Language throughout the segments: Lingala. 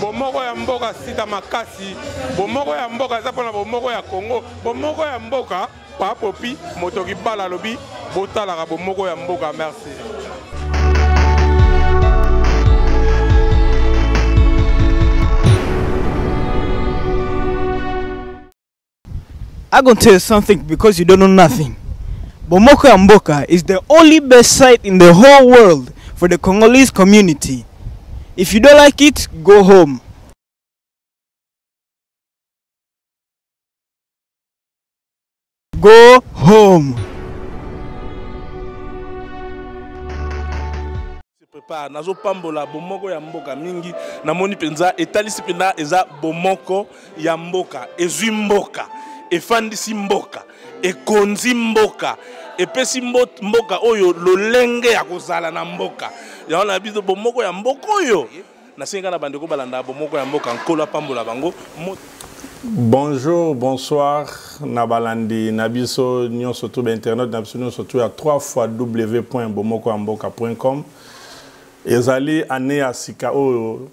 bomoko ya mboka sita makasi, bomoko ya mboka za pona bomoko ya Congo, bomoko ya mboka pa popi motoki bala lobi botalaka bomoko ya mboka. Merci. I'm going to tell you something because you don't know nothing. Bomoko ya Mboka is the only best site in the whole world for the Congolese community. If you don't like it, go home. Go home. Nazo pambola bomoko ya mboka mingi namoni penza etalisi penda eza bomoko ya mboka ezwi mboka efandisi mboka ekonzi mboka epesi mboka oyo lolenge ya kozala na mboka ya na biso bomoko ya mboka oyo nasenga na bandeko balanda bomoko ya mboka nkola pambola bango. Bonjour, bonsoir, Nabalandi, Nabiso, Nyon surtout internet, Nabiso surtout à www.bomokoamboka.com. Ezali année à Sikao,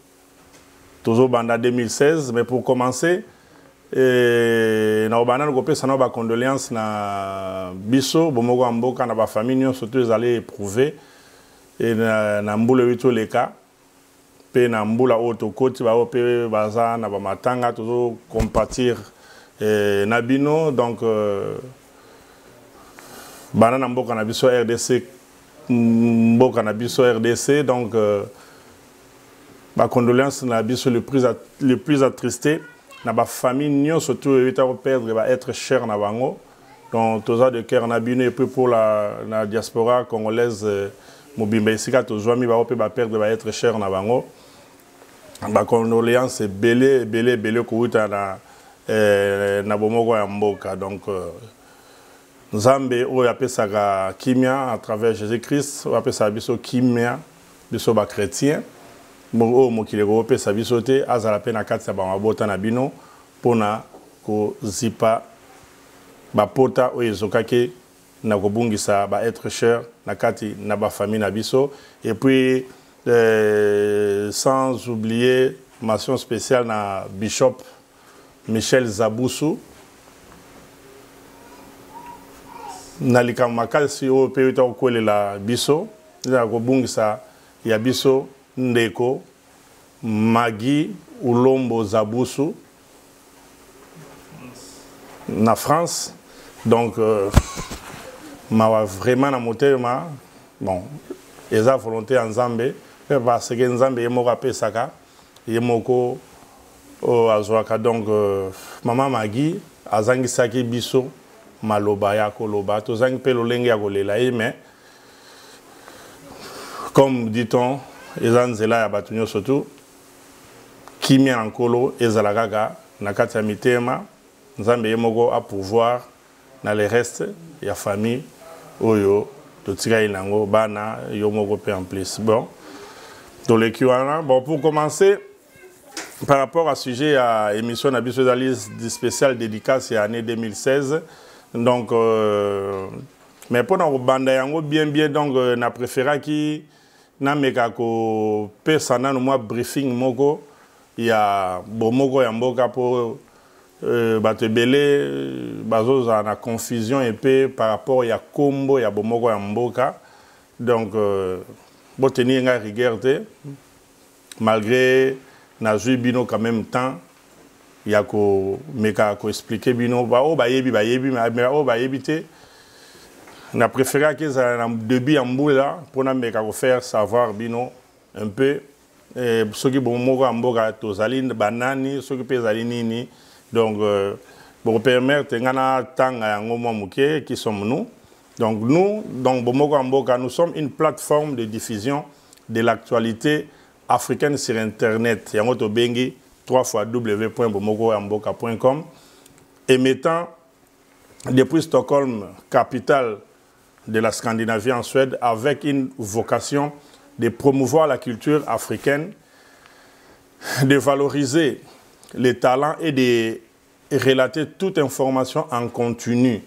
toujours banda 2016, mais pour commencer, na obana ngopé sana ba condoléances na biso bomoko amboka na ba famille Nyon surtout ezali éprouvé et na mbula wito leka. Pe na mbula otokoti ba ope baza na ba matanga toujours compatir nabino donc bana na mboka na biso RDC mboka na biso RDC donc ba condoléances na biso le plus attristé na ba famille Nyon surtout evita perdre ba être cher na bango donc toza de cœur nabino et puis pour la diaspora congolaise mobimba isika tozwami ba ope ba perdre ba être cher na bango. Ba condoléances belé kuuta na bomoko ya mboka donc Nzambe oyo apesaka kimia à travers Jésus-Christ oyo apesaka biso kimia biso ba chrétien oyo mokili kopesa biso te azala pe na kati ya bamabota na bino pona kozipa bapota oyo ezokaki na kobungisa ba être cher na kati na ba famille na biso et puis sans oublier mention spéciale na Bishop Michel Zaboussou nalika makasi o pe to kolela biso na kobungisa ya biso ndeko Magi Ulombo Zaboussou na France donc ma vraiment na motema bon eza volonté en Nzambe parce que Nzambe yemoko apesaka yemoko azwaka donc maman Magi azangisaki biso maloba ya koloba tozangi pe lolenge ya kolela ye mais comme dit-on eza nzela ya bato nyonso surtout kimia na nkolo ezala kaka na kati ya mitema Nzambe yemoko a pouvoir na le reste ya famille oyo totika inango bana yomoko pe en plus bon bon pour commencer par rapport à sujet à émission Nabiso d'Alice spéciale dédicace à l'année 2016 donc mais pour nous banda yango bien donc na préféré qui na meka ko persana no moi briefing moko ya bomoko ya mboka pour batebele bazoza na confusion et peu par rapport ya kombo ya bomoko ya mboka donc bon tenir une rigueur malgré na joué bino quand même temps il y a ko meka ko expliquer bino ba o ba yebi mais o ba yebité na préféré que ça na début en boula pour na meka ko faire savoir bino un peu ce qui bon moko amboka tozali banani ce qui pezali nini donc pour permettre ngana tanga yango mo muke qui sommes nous. Donc nous, donc Bomoko Amboka, nous sommes une plateforme de diffusion de l'actualité africaine sur Internet. Yangoto Bengi, www.bomokoamboka.com, émettant depuis Stockholm, capitale de la Scandinavie en Suède, avec une vocation de promouvoir la culture africaine, de valoriser les talents et de relater toute information en continu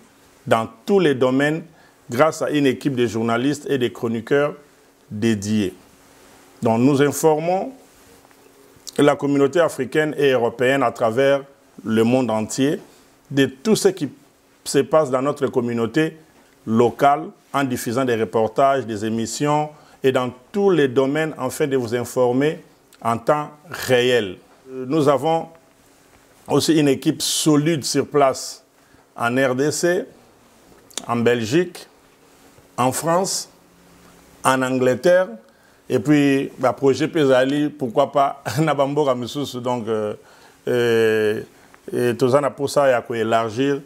dans tous les domaines grâce à une équipe de journalistes et de chroniqueurs dédiés. Donc nous informons la communauté africaine et européenne à travers le monde entier de tout ce qui se passe dans notre communauté locale en diffusant des reportages, des émissions et dans tous les domaines afin de vous informer en temps réel. Nous avons aussi une équipe solide sur place en RDC, en Belgique, en France, en Angleterre, et puis le projet Pesali, pourquoi pas, Nabambo Ramissous, donc tous en pour ça, il y a élargir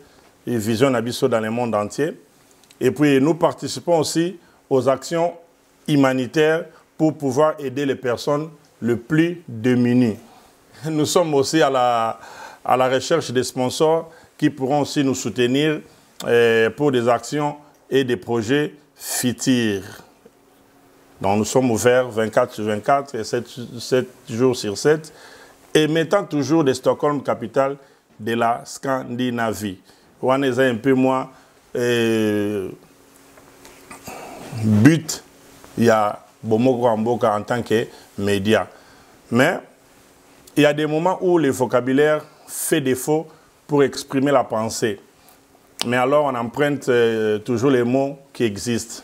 et vision Nabiso dans le monde entier. Et puis nous participons aussi aux actions humanitaires pour pouvoir aider les personnes les plus démunies. Nous sommes aussi à la recherche des sponsors qui pourront aussi nous soutenir pour des actions et des projets futurs. Donc nous sommes ouverts 24 sur 24 et 7 jours sur 7 et mettant toujours de Stockholm, capitale de la Scandinavie. On est un peu moins but, il y a Bomoko Mboka en tant que média. Mais il y a des moments où le vocabulaire fait défaut pour exprimer la pensée. Mais alors on emprunte toujours les mots qui existent.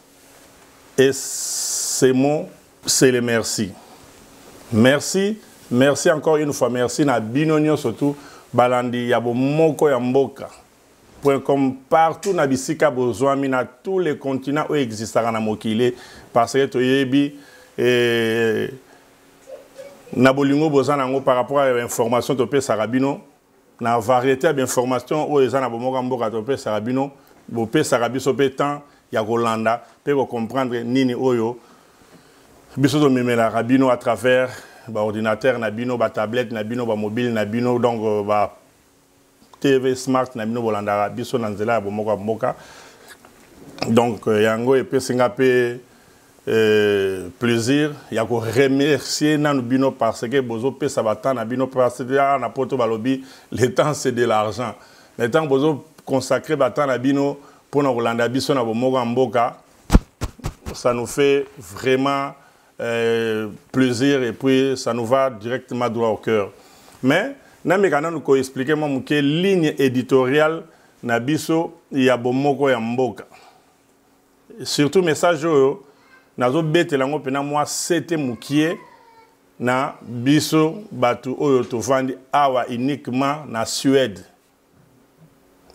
Et ces mots, c'est le merci. Merci, merci encore une fois. Merci na binonyo surtout balandi ya bomoko ya mboka. Comme partout na bisika bozwami na tous les continents où existent na mokile parce que toyebi na bolingo bozanango par rapport à l'information topé sarabino na variété d'informations où ezana bomoko mboka topé sarabino bopé sarabiso pe temps ya Rolanda pour comprendre nini oyo biso to memela rabino à travers ba ordinateur na bino ba tablette na bino ba mobile na bino donc ba TV smart na bino bolanda biso na nzela bomoko mboka donc yango et pesinga pe plaisir ya ko remercier nanu bino parce que bozo pe sabata na bino parce que na poto balobi le temps c'est de l'argent le temps bozo consacrer bata na bino pour nous Rolanda biso na bomoko mboka ça nous fait vraiment plaisir et puis ça nous va directement droit au cœur. Mais namekana nous ko expliquer moi que ligne éditoriale na biso ya bomoko ya mboka. Surtout message oyo nazo betelango pena moi c'était mukie na biso batu oyo to vandi awa uniquement na Suède.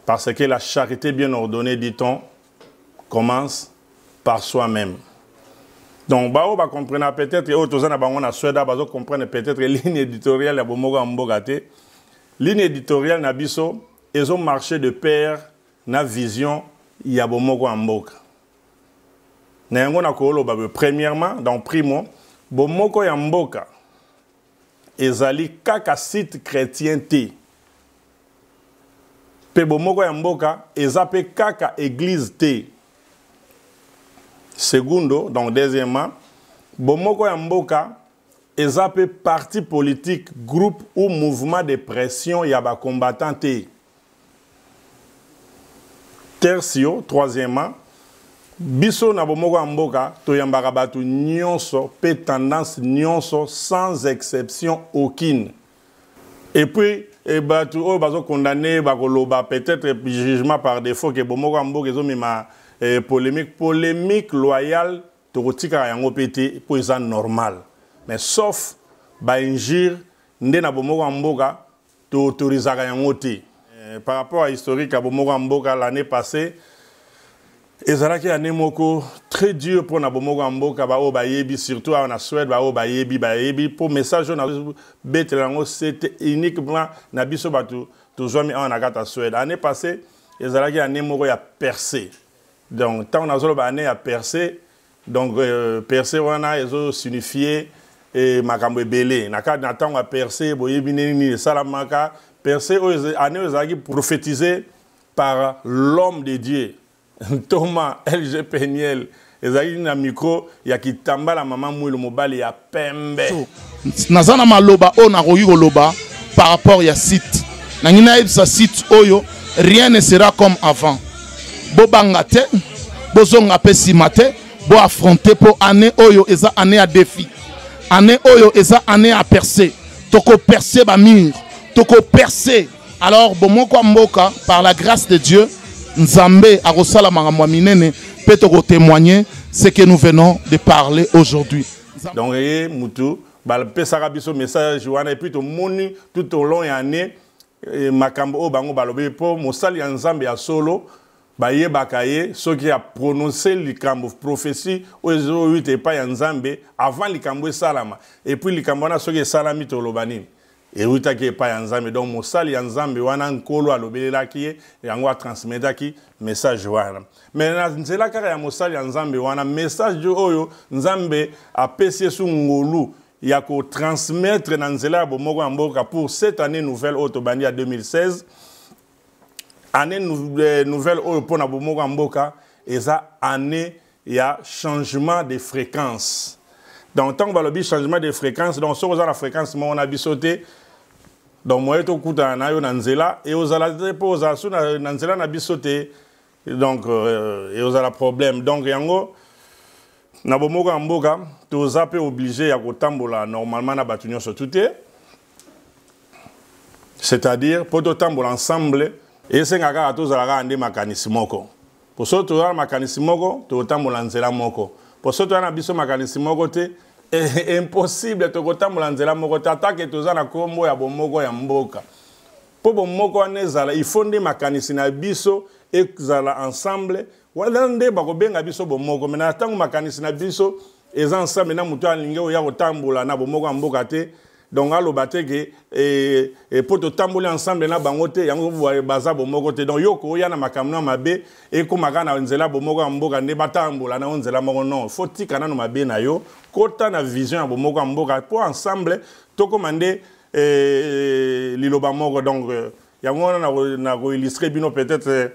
Parce que la charité bien ordonnée, dit-on, commence par soi-même. Donc, bah, on va comprendre peut-être, et autres gens na Suède, bah, on comprendre peut-être ligne éditoriale ya bomoko mbogate. Ligne éditoriale na biso, ils ont marché de pair na vision ya bomoko mboka. Na yango na kolo ba premièrement, donc primo, bomoko ya mboka ezali kaka site chrétienté. Pe bomoko ya mboka ezape kaka église te. Segundo, donc deuxièmement, bomoko ya mboka ezape parti politique, groupe ou mouvement de pression ya ba combattant te. Tertio, troisièmement, biso na bomoko ya mboka toyambaka batu nyonso pe tendance nyonso sans exception aucune. Et puis et batu o bazo condamné bakoloba peut-être jugement par défaut que bomoko mboka ezo mema polémique loyale tokotika yango pété pour ça normal mais sauf ba injure ndé na bomoko mboka to autorisaka yango te par rapport à historique à bomoko mboka l'année passée ezalaki année moko très dur pour na bomoko mboka ba o bayebi surtout en Suède ba o bayebi pour message na betelango c'était uniquement na biso batu tozwami en akata Suède année passée ezalaki année moko ya percé donc tant na zolo ba année ya percé donc percé wana ezo signifier et makambo ebele na ka na tant ya percé boyebi nini salamaka percé année ezalaki prophétisé par l'homme de Dieu Thomas LG Peniel ezali na micro ya kitamba la maman mwilo mobali ya pembe nazana maloba o na koyi koloba par rapport ya site na ngina ebisa site oyo rien ne sera comme avant bo bangate bozonga pe simate bo affronter pour année oyo eza année à défi année oyo eza année à percer toko percer ba mur, toko percer. Alors bomoko mboka par la grâce de Dieu, Nzambe akosala makambo minene peut toko témoigner ce que nous venons de parler aujourd'hui. Donc mutu balpesaka biso message wana et puis to moni tout au long de l'année makambo o bango balobi po mosali ya Nzambe ya solo baye bakaye ceux qui a prononcé likambo prophétie ozo 8 et pas ya Nzambe avant likambo salama et puis likambo na ceux qui salami to lobani et uta qui pas ya Nzambe donc mosali ya Nzambe wana nkolo alobelaki yango a transmetaki message wana mais na nzela kaka ya mosali ya Nzambe wana message oyo Nzambe apesi su ngolu ya ko transmettre na nzela bomoko mboka pour cette année nouvelle autobandi à 2016 année nouvelle oyo pona bomoko mboka eza année ya changement de fréquence. Donc tant que le changement de fréquence donc sur la fréquence on a bisoté donc moi to kuta na yo na nzela et aux ala deposa sur na nzela na bisoté donc et aux ala problème donc yango na bomoko mboka toza pe obligé ya kotambola normalement na batunyo so tout c'est-à-dire pour totambola ensemble et sengaka tozala ande makanisi moko pour so to makanisi moko totambola nzela moko pour so to na biso makanisi moko te impossible to kotambola nzela moko te attaque toza na kombo ya bomoko ya mboka po bomoko anezala il faut nde makanisi na biso ezala ensemble wala nde bakobenga biso bomoko mais na tango makanisi na biso eza ensemble na mutu alingi oya kotambola na bomoko ya mboka te donc aloba te ke po totambola ensemble na bango te yango baza bomoko te donc yoko oya na makambo na mabe ekomaka na nzela bomoko ya mboka nde batambola na nzela moko non faut tika nano mabe na yo kota na vision ya bomoko ya mboka po ensemble tokoma nde liloba moko donc yango wana na koillustre bino peut-être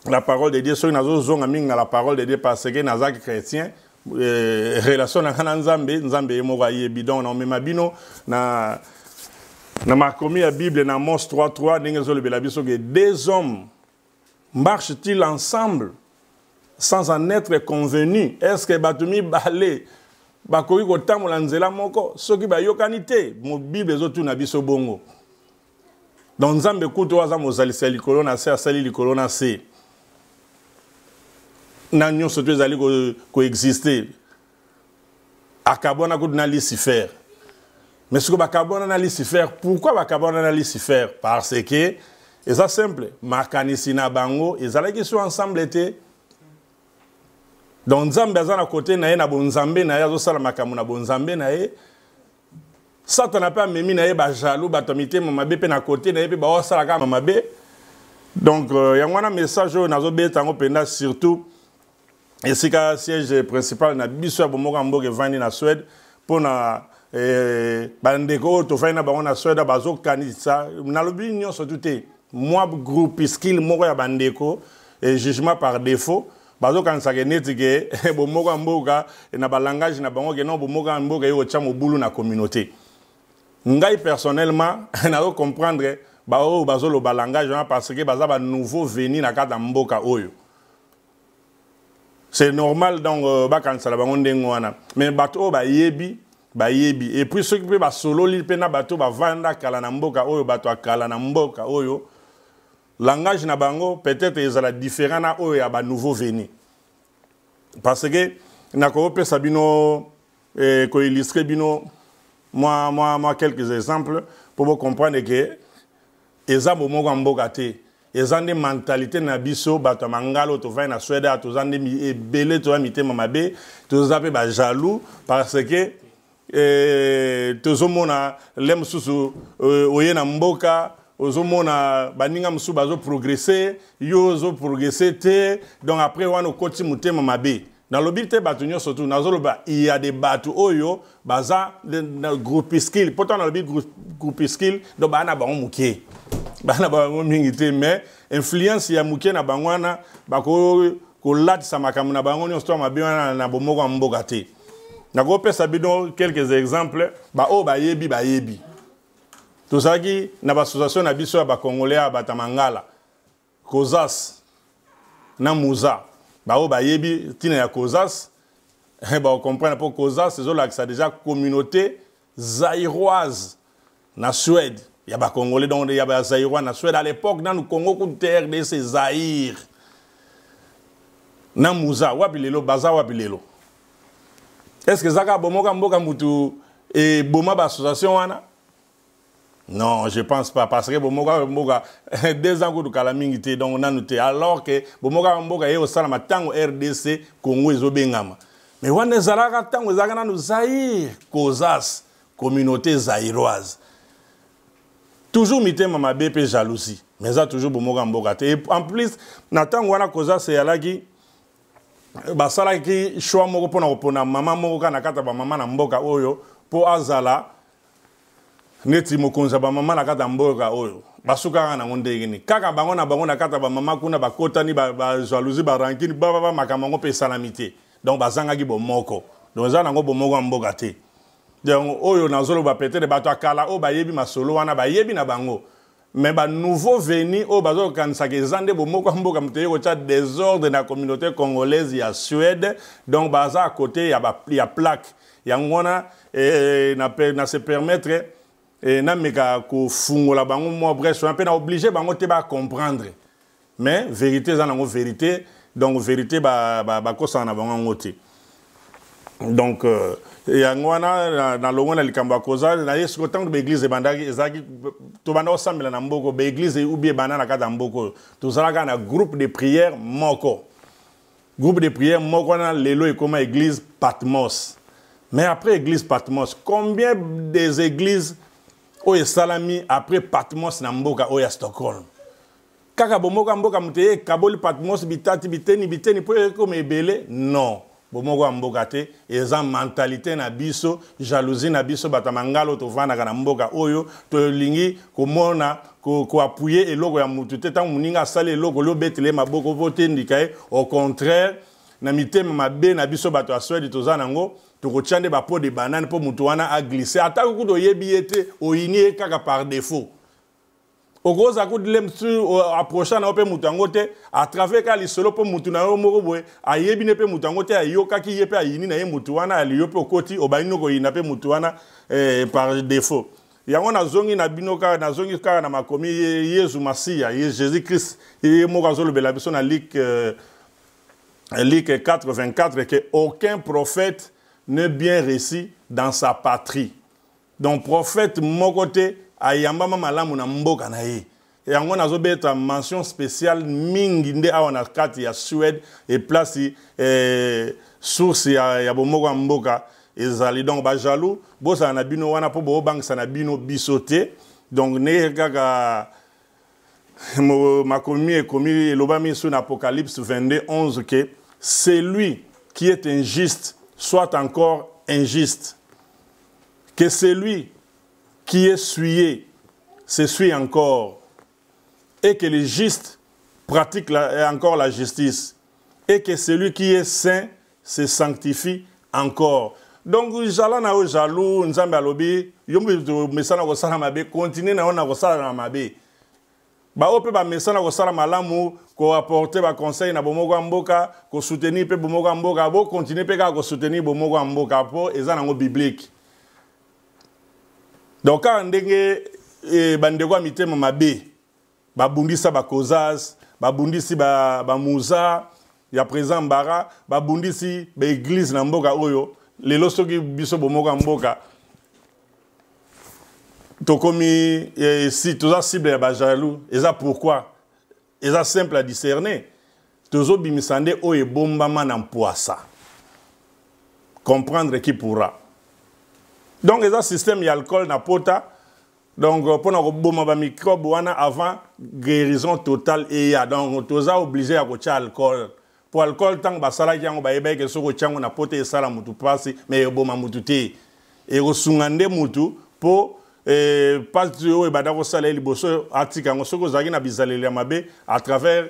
la parole de Dieu sur la parole de Dieu parce que nazaki chrétien relation na Nzambe Nzambe moko yebi donc na mema bino na ma commis la Bible na Amos 3:3 ndenge le bela biso que deux hommes marchent-ils ensemble sans en être convenus est-ce que batumi balé bakoki kotambola nzela moko soki bayokani te mo Bible ezotuna biso bongo donc Nzambe kuto aza mozalisa likolo na se asali likolo na se na nyonso to ezali coexister akabona na Lucifer mais ce que bakabona na Lucifer pourquoi bakabona na Lucifer parce que c'est simple makanisi na bango ezalaki so ensemble te donc Nzambe aza na côté na ye na bonzambe na ye azosala makambo na bonzambe na ye Satan n'a pas memi na ye ba jaloux batomité mabe pe na côté na ye pe ba osala ka mabe donc yangwana message nazo beta ngo penda surtout et c'est le siège principal na biso ya bomoko mboka vandi na Suède pour na bandeko to faina bango na Suède bazo kanisa na lobi nyonso tout moi groupe skill moko ya bandeko et jugement par défaut bazo kanisa ke neti ke bomoko mboka na ba langage na bango ke non bomoko mboka yo tcha mobulu na communauté ngai personnellement na zo comprendre ba o bazo lo ba langage parce que baza ba nouveau venu na kata mboka oyo. C'est normal donc bakanisa la bango ndengo wana mais bato ba yebi et puis ceux qui peut ba solo li pena bato ba vanda kala na mboka oyo bato akala na mboka oyo langage na bango peut-être ezala différent na oyo ya ba nouveau venu parce que na ko pesa bino ko illustrer bino moi quelques exemples pour vous comprendre que eza bomoko mboka te ezande mentalité na biso bato mangalo to va na Suède to zande ebele to mitema mabe to zape ba jaloux parce que tozomona lem susu oye na mboka ozomona baninga musu bazo progresser yo zo progresser te donc après wana okoti mutema mabe dans le but bato nyonso surtout nazoloba il y a des bato oyo baza groupe skill pourtant dans le but groupe skill donc bana ba muke bana ba mingité mais influence ya muke na bangwana bako ko latisa makambo na bango nyonso mabe wana na bomoko mboka te nako pesa bidon quelques exemples ba o ba yebi tout ça qui na ba association na biso ba congolais ba tamangala Kozas na Muza ba o ba yebi tina ya Kozas ba on comprend pour Kozas c'est là que ça déjà communauté zaïroise na Suède. Il y a des Congolais, donc il y a des Zaïrois na Suède. À l'époque, dans le Congo, contre RDC Zaïre. Na Mouza, wapilelo, Baza wapilelo. Est-ce que Zaka Bomoka Mboka Moutou et Boma Association wana? Non, je ne pense pas. Parce que Bomoka Mboka, 2 ans de calamité, donc on a noté. Alors que Bomoka Mboka est au Salama, tant RDC, Congo et Zobengama. Mais on est Zalaka, tant que Zagana nous Zaïre, Kozas, communauté zaïroise. Toujours mité ma BP jalousie. Mais ça toujours Bomoka Mboka. Et en plus, Nathan Wana Kozas, c'est là qui. Basala ki choix moko pona opona mama moko kana kata ba mama na mboka oyo po azala neti mokonza ba mama na kata mboka oyo basuka na ngondege ni kaka bango na kata ba mama kuna bakota ni ba jalousie ba rankini ba makamango pe salamité donc bazanga ki bo moko donc za nango bo moko mboka te donc oyo nazolo ba peut-être ba to akala o ba yebi masolo wana ba yebi na bango. Mais bah nouveau venu au bazo kanisa ke zande bo moko mboka mteye ko tcha désordre na communauté congolaise ya Suède donc baza à côté il y a plaque ya ngona na se permettre na meka ko fungola bango mo bref un peu na obligé bango te ba comprendre mais vérité za nango vérité donc vérité ba ko sana bango ngote donc yangwana na longona likamba koza na yesu ko tango be église bandaki ezaki to bana osambela na mboko be église ubie bana na kata mboko to zalaka na groupe de prière moko na lelo et comme église Patmos. Mais après église Patmos, combien des églises o salami après Patmos na mboka o ya Stockholm? Kaka bomoka mboka muteye kaboli Patmos biteni po comme ebele non. Bomoko mboka te eza mentalité na biso jalousie na biso batamangalo to vana kana mboka oyo to lingi komona ko appuyer eloko ya mutu te tant muninga sale eloko lo betele maboko vote ndikae au contraire na mitema mabe na biso bato aswedi to zanango to ko tchande ba pot de banane po mutu wana a glisser atako ku do yebi ete o ini kaka par défaut. Au gros à coup de l'em sur approchant na ope mutangote à travers kali solo po mutu na yo moko boy ayebi ne pe mutangote ayoka ki yepe ayini na ye mutu wana ali yope okoti obayino ko yina pe mutu wana par défaut. Yango na zongi na binoka na zongi ka na makomi Yesu Masia Jésus Christ et moko azolo bela biso na Luc 4:24 que aucun prophète n'est bien réussi dans sa patrie. Donc prophète mokote ayamba malamu na mboka na ye. Yango nazo beta mention spéciale mingi nde awa na kati ya Suède et place source ya bomoko mboka ezali donc ba jaloux bosa na bino wana po bo bangisa na bino bisote donc ne kaka makomi et komi lobami sur Apocalypse 22:11 que celui qui est injuste soit encore injuste, que celui qui est souillé s'essuie encore, et que le juste pratique encore la justice, et que celui qui est saint se sanctifie encore. Donc, jala na o jaloux, nzambe alobi, yombi mesana ko sala mabe, continue na ona ko sala mabe. Ba ope ba mesana ko sala malamu, ko apporter ba conseil na bomoko mboka, ko soutenir pe bomoko mboka, bo continuer pe ka ko soutenir bomoko mboka po ezana ngo biblique. Donc quand ndenge bandeko mitema mabe babundisa ba kozaz babundisi ba muza ya présent mbara babundisi ba église na mboka oyo lelo soki biso bomoko mboka tokomi si toza cible ya ba jaloux eza pourquoi eza simple à discerner tozo bimisande oyo bombama na mpoasa comprendre qui pourra. Donc, il y a un système d'alcool na pota. Donc, pour nous microbe avant guérison totale et donc nous sommes obligés à boire alcool. Pour alcool tant que ça qui on baïbe que ce que tu na pota et ça la mutu passe mais bon mutu te et au sungande mutu pour pas de bada ko sala liboso atika ngo ko zaki na bizaleli mabe à travers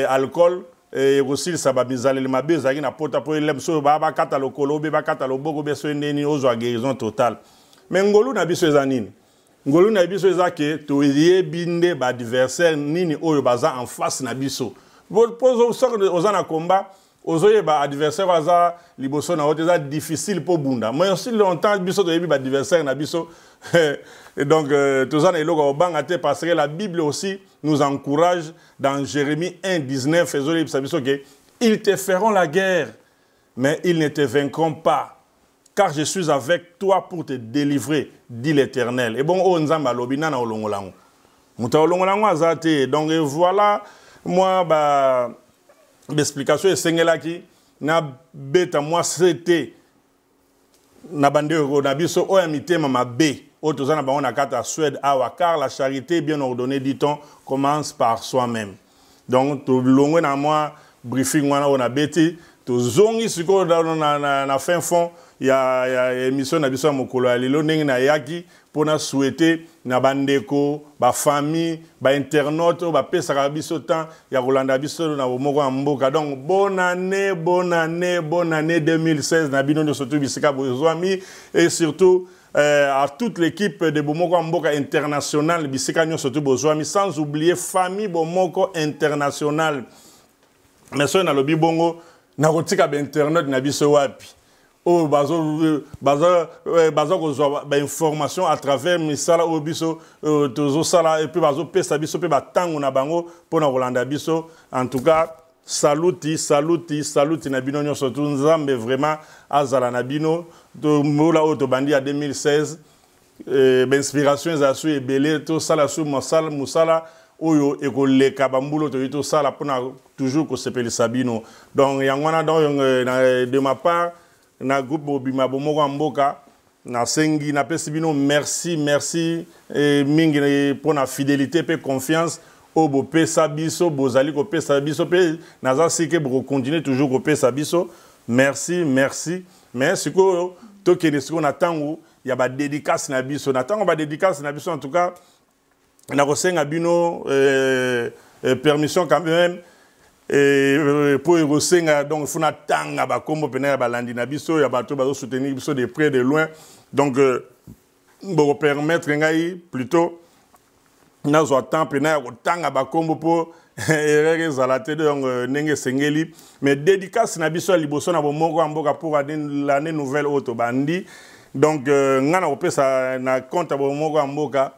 alcool et aussi ça va bizaleli mabe zaki na pota pour lemso baba kata lokolo be bakata loboko be so ndeni ozo guérison totale. Mais ngolu na biso ezanini ngolu na biso ezake to yebinde ba adversaire nini oyo baza en face na biso. Pozo soko ozana combat ozoye ba adversaire aza liboso na ote difficile pour bunda. Mais aussi longtemps biso to yebi ba adversaire na biso et donc tous en eloko banga te parce que la Bible aussi nous encourage dans Jérémie 1:19 ezoli biso que ils te feront la guerre mais ils ne te vaincront pas car je suis avec toi pour te délivrer dit l'Éternel. Et bon o nzamba lobina na olongolango. Muta olongolango azate donc voilà moi ba l'explication est sengelaki na beta moi c'était na bandeko na biso oya mitema mabe otozana bango na kata Suède awa car la charité bien ordonnée dit-on commence par soi-même. Donc to longwe na moi briefing wana on a beti to zongi siko na fin fond ya émission na biso mokolo ya lelo ndenge na yaki pona souhaiter na bandeko ba famille ba internaute ba pesaka biso temps ya kolanda biso na moko ya mboka. Donc bonne année 2016 na bino surtout bisika bozwami et surtout à toute l'équipe de Bomoko Mboka International bisika surtout bozwami sans oublier famille Bomoko International. Mais so na lobi bongo na kotika ba internet na biso wapi o bazo ko ba information à travers misala o biso tozo sala et puis bazo pesa biso pe batango na bango pona kolanda biso. En tout cas saluti na bino nyonso tu nzambe vraiment azala na bino to mola auto bandi à 2016 inspiration za su ebele to sala su musala oyo ekoleka bambulo to sala pona toujours ko sepelisa bino. Donc yangwana donc de ma part na groupe Bobima Bomoko Mboka na sengi na pesi bino merci mingi pour la fidélité et confiance au bo pesa biso bozali ko pesa biso pe naza sike bo continuer toujours ko pesa biso merci mais siko to kene siko na tango ya ba dédicace na biso na tango ba dédicace na biso en tout cas na ko senga bino permission quand même pour Rosenga donc il faut attendre ba kombo pena ba landi na biso ya bato ba soutenir biso de près de loin donc pour permettre ngai plutôt nazo temps pena ko tanga ba kombo pour erreur zalate donc nenge sengeli mais dédicace na biso liboso na Bomoko Mboka pour l'année nouvelle auto bandi donc ngana opesa na compte Bomoko Mboka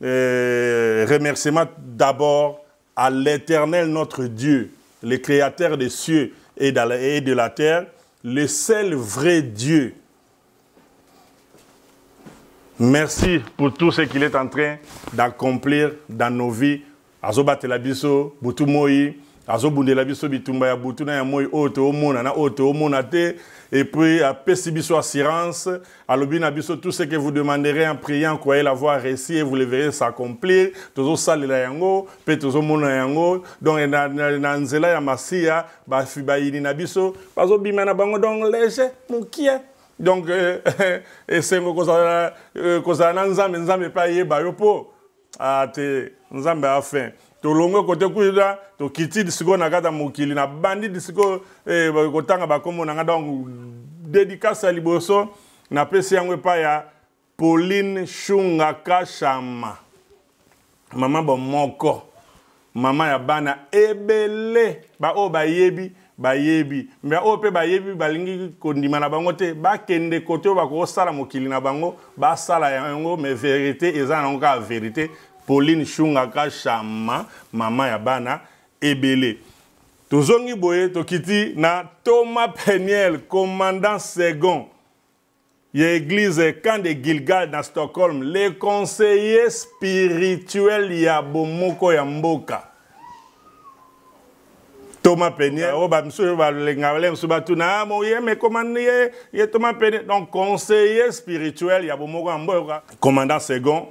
remerciement d'abord à l'Éternel notre Dieu, le créateur des cieux et de la terre, le seul vrai Dieu. Merci pour tout ce qu'il est en train d'accomplir dans nos vies. Azobate la biso, butu moi, azobunde la biso bitumba ya butu na ya moi oto omona na oto omona te et puis à pesi biso assurance, alobi na biso tout ce que vous demanderez en priant, croyez l'avoir réussi et vous le verrez s'accomplir. Tozo salela yango, pe tozo mona yango, donc na nzela ya masia ba fibayini na biso, bazo bima na bango donc léger, mukie. Donc et c'est koza na nzambe pa yeba yo po. Ah te nzambe a fin. To longo kote kuida to kiti disiko na kata mokili na bandi disiko kotanga bakomo na donc dédicace à liboso na pesi yango pa ya Pauline Shungaka Shama mama Bomoko mama ya bana ebele ba o bayebi mais o pe bayebi balingi kondima na bango te ba kende kote ba ko sala mokili na bango ba sala yango mais vérité eza na ka vérité. Pauline Shungaka Shama, maman ya bana, ebele. Tozongi boye, tokiti na Thomas Peniel, commandant second. Y'a église camp de Gilgal dans Stockholm. Les conseillers spirituels ya Bomoko ya Mboka. Thomas Peniel, Thomas Peniel, donc conseiller spirituel ya Bomoko ya Mboka. Commandant second.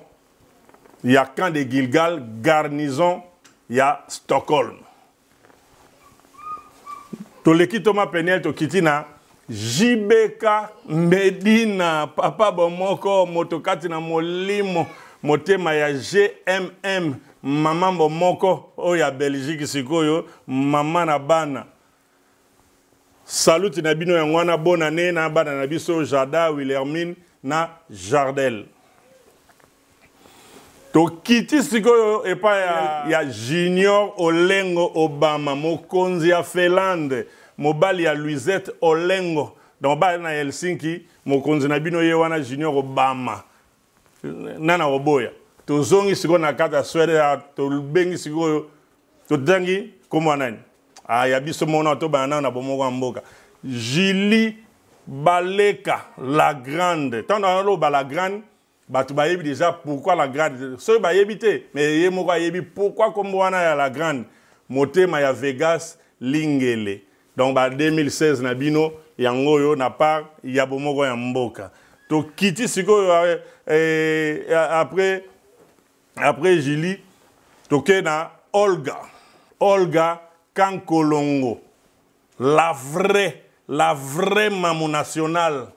Il y a camp de Gilgal, garnison, il y a Stockholm. Toleki Thomas Peniel, Tokitina, JBK Medina, Papa Bomoko, Motokati na Molimo, Motema ya GMM, Maman Bomoko, Oya Belgique Sikoyo, Maman na Bana. Salut na bino yangwana, bonne année na bana na biso, Jada, Wilhelmine, na Jardel. Tokiti sikoyo epa ya Junior Olengo Obama, mokonzi ya Finlande, mobali ya Luisette Olengo donc ba na Helsinki mokonzi na bino ye wana Junior Obama nana oboya tozongi siko na kata Swede to bengi siko to dangi komo nani ya biso mona to bana na bomoko ya mboka Julie Baleka la grande tant dans lo ba la grande batu bayebi déjà pourquoi la grande so bayebi te mais ye moko yebi pourquoi kombo wana ya la grande motema ya Vegas Lingele donc ba 2016 na bino yango yo na part ya bomoko ya mboka to kiti siko après Julie to kena Olga Kankolongo la vraie maman nationale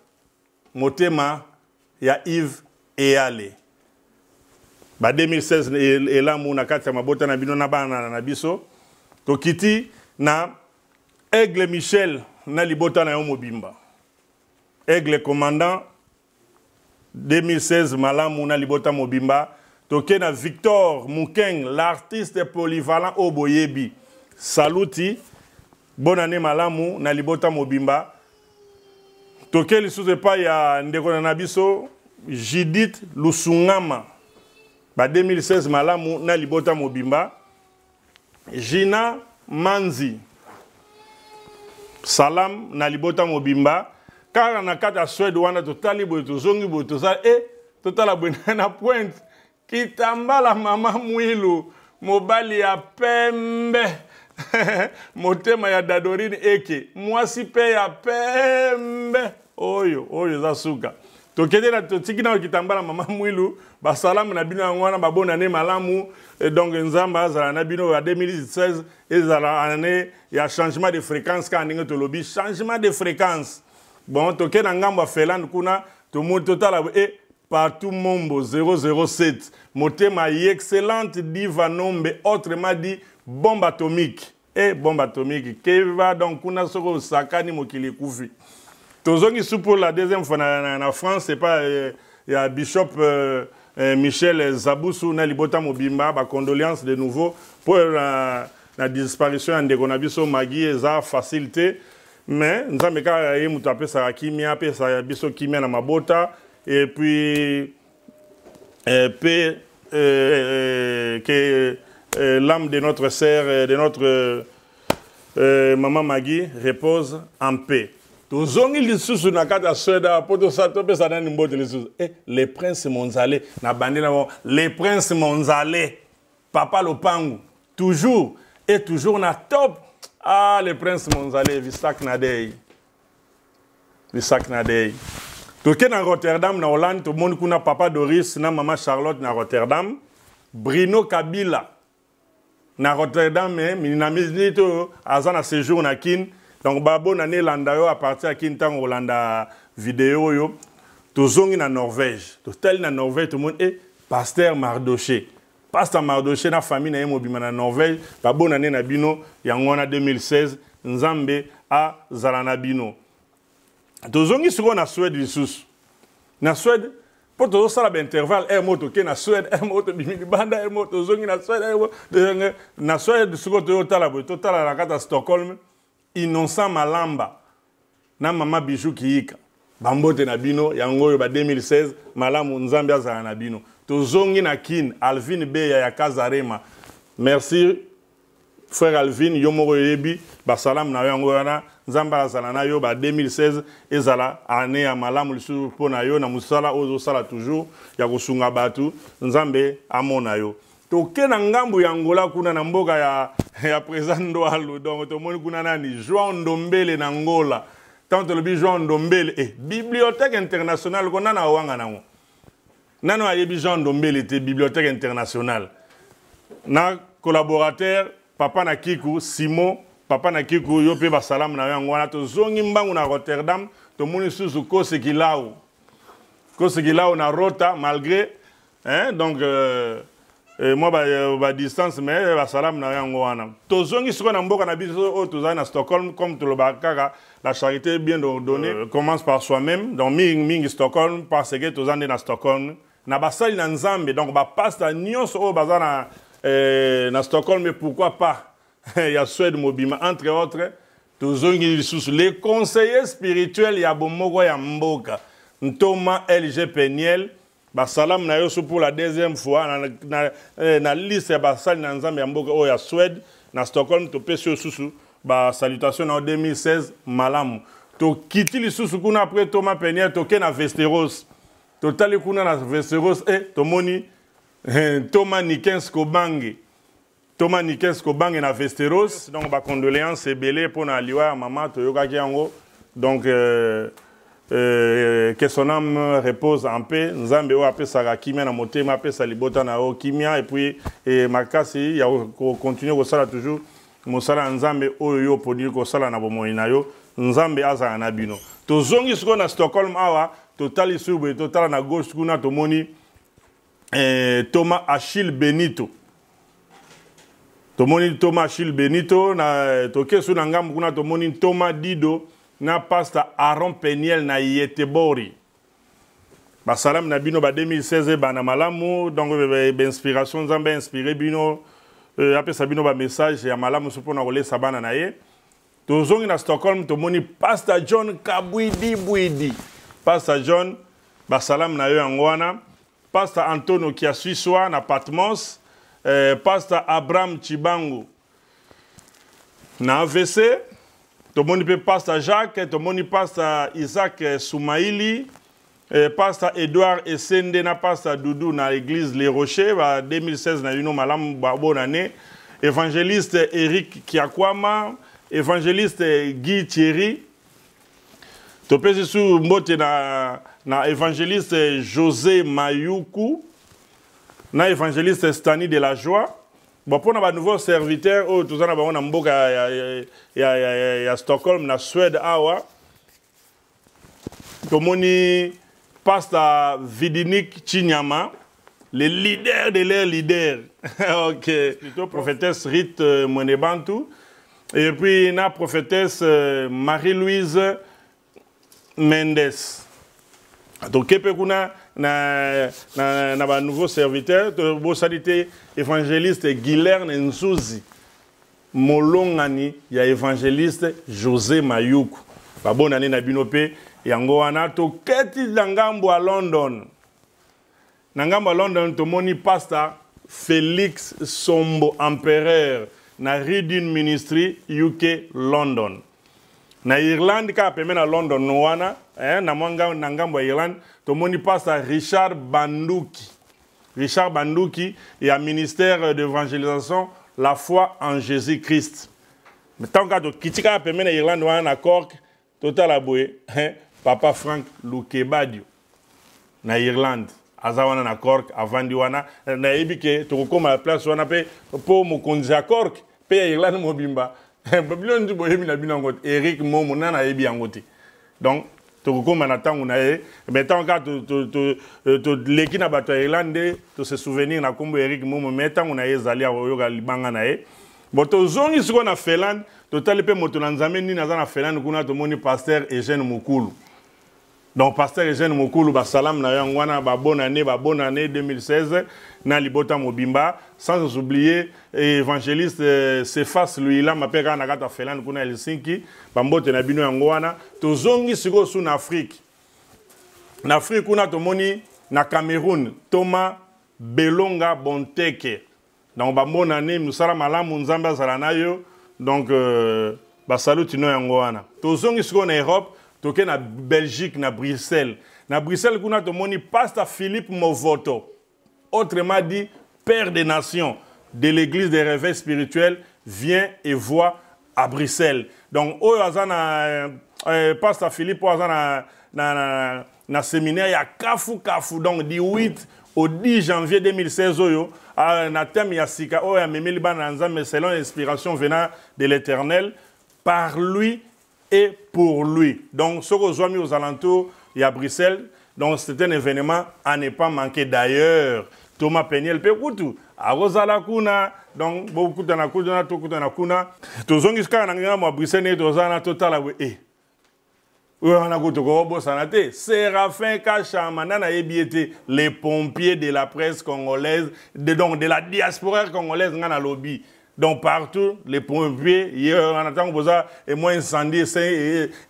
motema ya Yves Eyale ba 2016 elamu na kati ya mabota na bino na bana na biso to kiti na Aigle Michel na libota na yo mobimba Aigle commandant 2016 malamu na libota mobimba toke na Victor Mukeng l'artiste polyvalent Oboyebi saluti bonne année malamu na libota mobimba toke lisusu pa ya ndeko na biso Judith Lusungama ba 2016 malamu na libota mobimba Gina Manzi salam na libota mobimba car na kata Suède wana totali boy tozongi boy tozala totala boy na pointe kitambala mama mwilu mobali ya pembe motema ya Dadorine eke mwasi pe ya pembe oyo za suka tokende na totiki na kitambala mama mwilu ba salam na bino ngwana ba bonne année malamu donc nzamba za na bino ya 2016 ezala année ya changement de fréquence ka ndenge to lobi changement de fréquence bon tokende na ngambo Finlande kuna to mo total partout Mombo 007 motema excellente diva nombe autrement dit bombe atomique bombe atomique keva donc kuna soko sakani mokili kufi tozongi sous pour la deuxième fois na France c'est pas ya Bishop Michel Zaboussou na libota mobimba ba condoléances de nouveau pour la disparition de Gonabiso Magui eza facilité mais nzambe ka ye mutu apesa kimia apesa biso kimia na mabota et puis que l'âme de notre sœur de notre maman Magui repose en paix. Tozongi lisusu na kata Sweda poto sato pesa na nimbote lisusu les princes monzale na bandela les princes monzale papa Lopangu toujours et toujours na top les princes monzale visak nadei toke na Rotterdam na Hollande to monde kuna papa Doris na maman Charlotte na Rotterdam Bruno Kabila na Rotterdam na minito azana séjour na kin donc babo na Nelanda yo à partir à kin tang Hollanda vidéo yo tozongi na Norvège to tel na Norvège tout monde pasteur Mardoché na famille na ye mobima na Norvège babo na na bino yango na 2016 nzambe a zalana bino tozongi siko na Suède lisusu na Suède po tozo sala ba intervalle moto ke na Suède moto bimini banda moto zongi na Suède na Suède siko to tala la kata Stockholm Innocent Malamba na mama Bijou Kiika bambote na bino yango yo ba 2016 malamu nzambe azala na bino tozongi na kin Alvin Beya ya Kazarema merci frère Alvin yomoro yebi ba salam na yango wana nzamba azala na yo ba 2016 ezala année ya malamu lisu pona yo na musala ozo sala toujours ya kosunga batu nzambe amona yo toke na ngambu ya Angola kuna na mboka ya président Ndwalo donc to moni kuna nani João Ndombele na Angola tant le bi João Ndombele bibliothèque internationale kona na wanga nango nano ayebi João Ndombele te bibliothèque internationale na collaborateur papa na Kiku Simon papa na Kiku yo pe ba salam na yango wana to zongi mbangu na Rotterdam to moni susu Kosekilao na Rota malgré donc moi ba distance mais ba salam na yango wana to zongi siko na mboka na biso o to na Stockholm comme to lo bakaka la charité bien ordonnée commence par soi-même donc mingi Stockholm parce que to zande na Stockholm na basali na nzambe donc ba pasta nyonso o bazana na Stockholm mais pourquoi pas il y a Suède mobima entre autres Les conseillers spirituels ya bomoko ya mboka. Ntoma LG Peniel. Basalam na yosu pour la deuxième fois. Na liste ya basali na nzambe ya mboka o ya Suède. Na Stockholm to pesio susu. Salutation en 2016. Malamu. To kiti li susu kuna après Thomas Peniel. To ke na Vesteros. To tali kuna na Vesteros. To moni. Thomas Nikens Kobange. Thomas Nikens Kobange na Vesteros. Donc, ma condoléance est belée pour na liwa maman Toyoka Kiango. Donc, que son âme repose en paix. Nzambe o ape sa kimia na motema ape sa libota na o kimia et puis makasi ya continuer ko sala toujours mosala nzambe oyo podi ko sala na bomoi na yo nzambe aza na bino. To zongi siko na Stockholm awa totali sube totala na gauche kuna to moni Thomas Achille Benito. Tomoni Thomas Achille Benito na toke su na ngambu kuna tomoni Thomas Dido na pasteur Aaron Peniel na Yetebori. Basalam na bino ba 2016 ba na malamu donc be inspiration nzambe inspiré bino après ça bino ba message ya malamu supona kole sabana na ye. Tozongi na Stockholm tomoni pasteur John Kabwidi. Pasteur John basalam na yo angwana. Pasteur Antonio Kiasuiswa na Patmos. Pasteur Abraham Chibango na AVC, tomoni pe Pasteur Jacques, tomoni Pasteur Isaac Soumaili, Pasteur Edouard Essende na Pasteur Doudou na l'église Les Rochers, 2016 na yuno malam bonne année, évangéliste Eric Kiakwama, évangéliste Guy Thierry, topesi sou mbote na évangéliste José Mayuku, na évangéliste Stani de la Joie. Bon, pour nos nouveaux serviteurs, tout ça, on a mboka ya Stockholm, na Suède, awa. Tomoni pasteur Vidinik Chinyama, le leader de leurs leaders. Ok. Plutôt prophétesse Rite Monebantu. Et puis, na prophétesse Marie-Louise Mendes. Donc, Kepekuna, na nouveau serviteur, de salité évangéliste Guilherme Nzouzi. Molongani, il y a évangéliste José Mayuku. Ba bonne année na binope, yango wana to keti nangambo à London. Nangambo à London, to moni pasteur Félix Sombo, empereur, na Reading Ministry, UK, London. Na Irlande, ka peme na London, no wana, na mwanga nangambo à Irlande, to moni pasteur Richard Banduki. Richard Banduki, et un ministère d'évangélisation, la foi en Jésus-Christ. Mais tant que Kitika peme na Irlande, wana na Cork, total aboué, Papa Frank Lukebadio, na Irlande. Azawana na Cork, avandi wana, na ebike, to koma la place wana pe, po mo konzi a Cork, pe ya Irlande mobimba. Babylon du bohemi na binangot, Eric Momo na ebi angote. Donc, to koma na tangu na e, mais tant que leki na bato Irlande, to se souvenir na kombo Eric Momo, mais tangu na e zali a oyoga libanga na e. Bon, to zongi siko na Finlande, to talipe moto na nzame ni naza na Finlande kuna to moni pasteur Eugène Mukulu. Donc, pasteur Eugène Mukulu, salam na yangwana, bonne année 2016, na libota mobimba, sans oublier évangéliste Cephas Luila, ma père na gata Finlande kuna Helsinki, mbote na bino yangwana, to zongi siko su na Afrique. Na Afrique kuna to moni na Cameroun, Thomas Belonga Bonteke. Donc, bonne année, musala malamu nzambe azala na yo. Donc, salut no yangwana. To zongi siko na Europe, toke na Belgique, na Bruxelles. Na Bruxelles, kuna to moni pasteur Philippe Movoto, autrement dit, père des nations de l'église des réveils spirituels, vient et voit à Bruxelles. Donc, pasteur Philippe, na séminaire, il y a Kafu, donc du 8 au 10 janvier 2016, na thème Yassika, selon l'inspiration venant de l'Éternel, par lui et pour lui. Donc, ce que mis aux alentours, il y a Bruxelles. Donc, c'est un événement à ne pas manquer. D'ailleurs, Thomas Peniel, Pekutu, à Rosala Kuna, donc, beaucoup de Nakuna, tout de Nakuna. Tous les gens qui sont à Bruxelles, tous les total, eh. Séraphin Kachamana les pompiers de la presse congolaise, de la diaspora congolaise, dans lobby. Donc partout, les pompiers, on attend que ça, et moi incendie,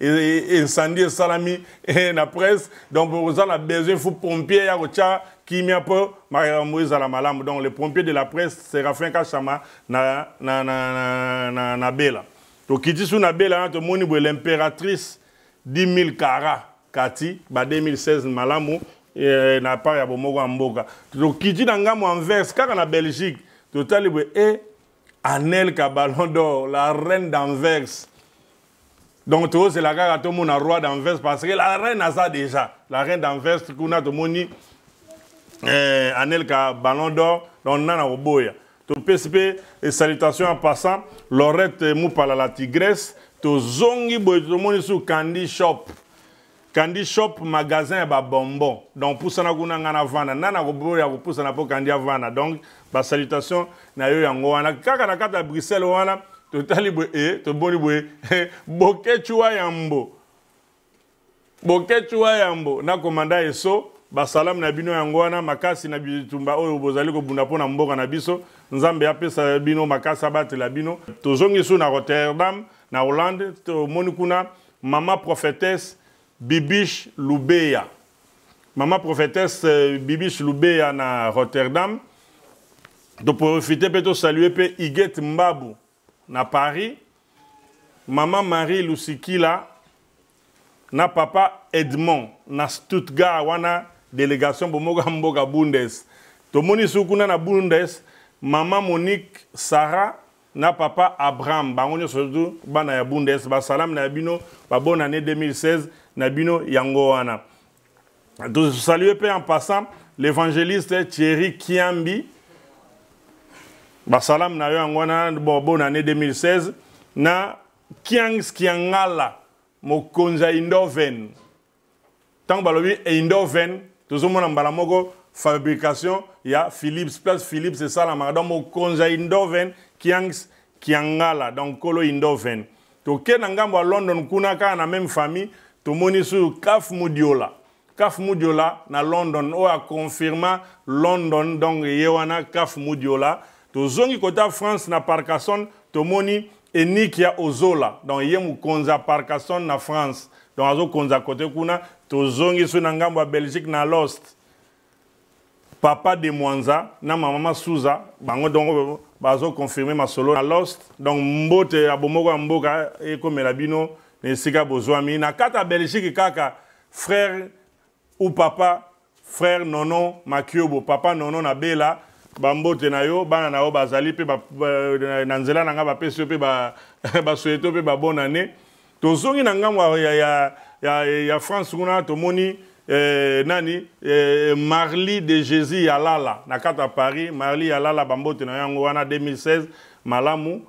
incendie salami, et la presse. Donc pour ça, on a besoin de pompiers, qui m'y a peu, Moïse à la malam. Donc les pompiers de la presse, Séraphin Kachama, na Bela. Donc qui dit sur na Bela, l'impératrice 10 000 carats, Kati, 2016 malamu, n'a pas ya bomogo mboka. Donc qui dit dans ngamo Anvers, car en Belgique, total et Anel Ballon d'Or, la reine d'Anvers. Donc c'est la gare à tout le monde roi d'Anvers parce que la reine a ça déjà. La reine d'Anvers, qu'on a tout le monde Anel Ballon d'Or, donc on a Oboya. Tout PSP et salutations en passant, Laurette Moupala la tigresse, tout zongi boy tout le monde sur Candy Shop. Candy Shop magasin ba bonbon. Donc pour ça na kuna ngana vana nana ko boya ko pour ça na po Candy vana. Donc ba salutation na yo yango wana kaka na kata Bruxelles wana to talibo to boni boye bokechua yambo. Bokechua yambo na komanda eso ba salam na bino yango wana makasi na bitumba oyo bozali ko bunda pona mboka na biso nzambe apesa bino makasa batela bino to zongi so na Rotterdam na Hollande to moni kuna mama prophétesse Bibiche Loubeya. Maman prophétesse Bibiche Loubeya na Rotterdam. De profiter peut saluer pe Iget Mbabu na Paris. Maman Marie Lusikila na papa Edmond na Stuttgart wana délégation bomoga mboga Bundes. To moni sukuna na Bundes, maman Monique Sarah na papa Abraham bangonyo surtout bana ya Bundes ba salam na bino ba bonne année 2016 Nabino Yangoana. Donc, saluer en passant l'évangéliste Thierry Kiambi. Basalam na Yangoana, bonne année 2016. Na Kiangs Kiangala, Mokonza Indoven. Tant balobi Indoven, tout le monde en balamogo, fabrication, il y a Philips, place Philips, c'est ça la marque. Donc, Mokonza Indoven, Kiangs Kiangala, donc Kolo Indoven. Donc, Kenangambo à London, Kunaka, na même famille. Tout le monde sur Kaf Moudiola. Kaf Moudiola, na London, on a confirmé London, donc Yewana Kaf Moudiola. Tout zongi kota France na Parcasson, tout le monde est Nikia Ozola. Donc Yemu Konza Parcasson na France. Donc Azo Konza kote kuna, tout zongi sur Nangamba Belgique na Lost. Papa de Mwanza, na maman Souza, bango donc bazo confirmé ma solo na Lost. Donc Mbote Abomoko Mboka et comme Labino. Nesika bozwami na kata Belgique kaka frère ou papa frère Nono Makiobo papa Nono na Bela bambote na yo bana na yo bazali pe na nzela na nga ba pesi pe ba souhaito pe ba bonne année to zongi na ngamwa ya France kuna to moni nani Marly de Jésus Yalala na kata Paris Marly Yalala bambote na yango wana 2016 malamu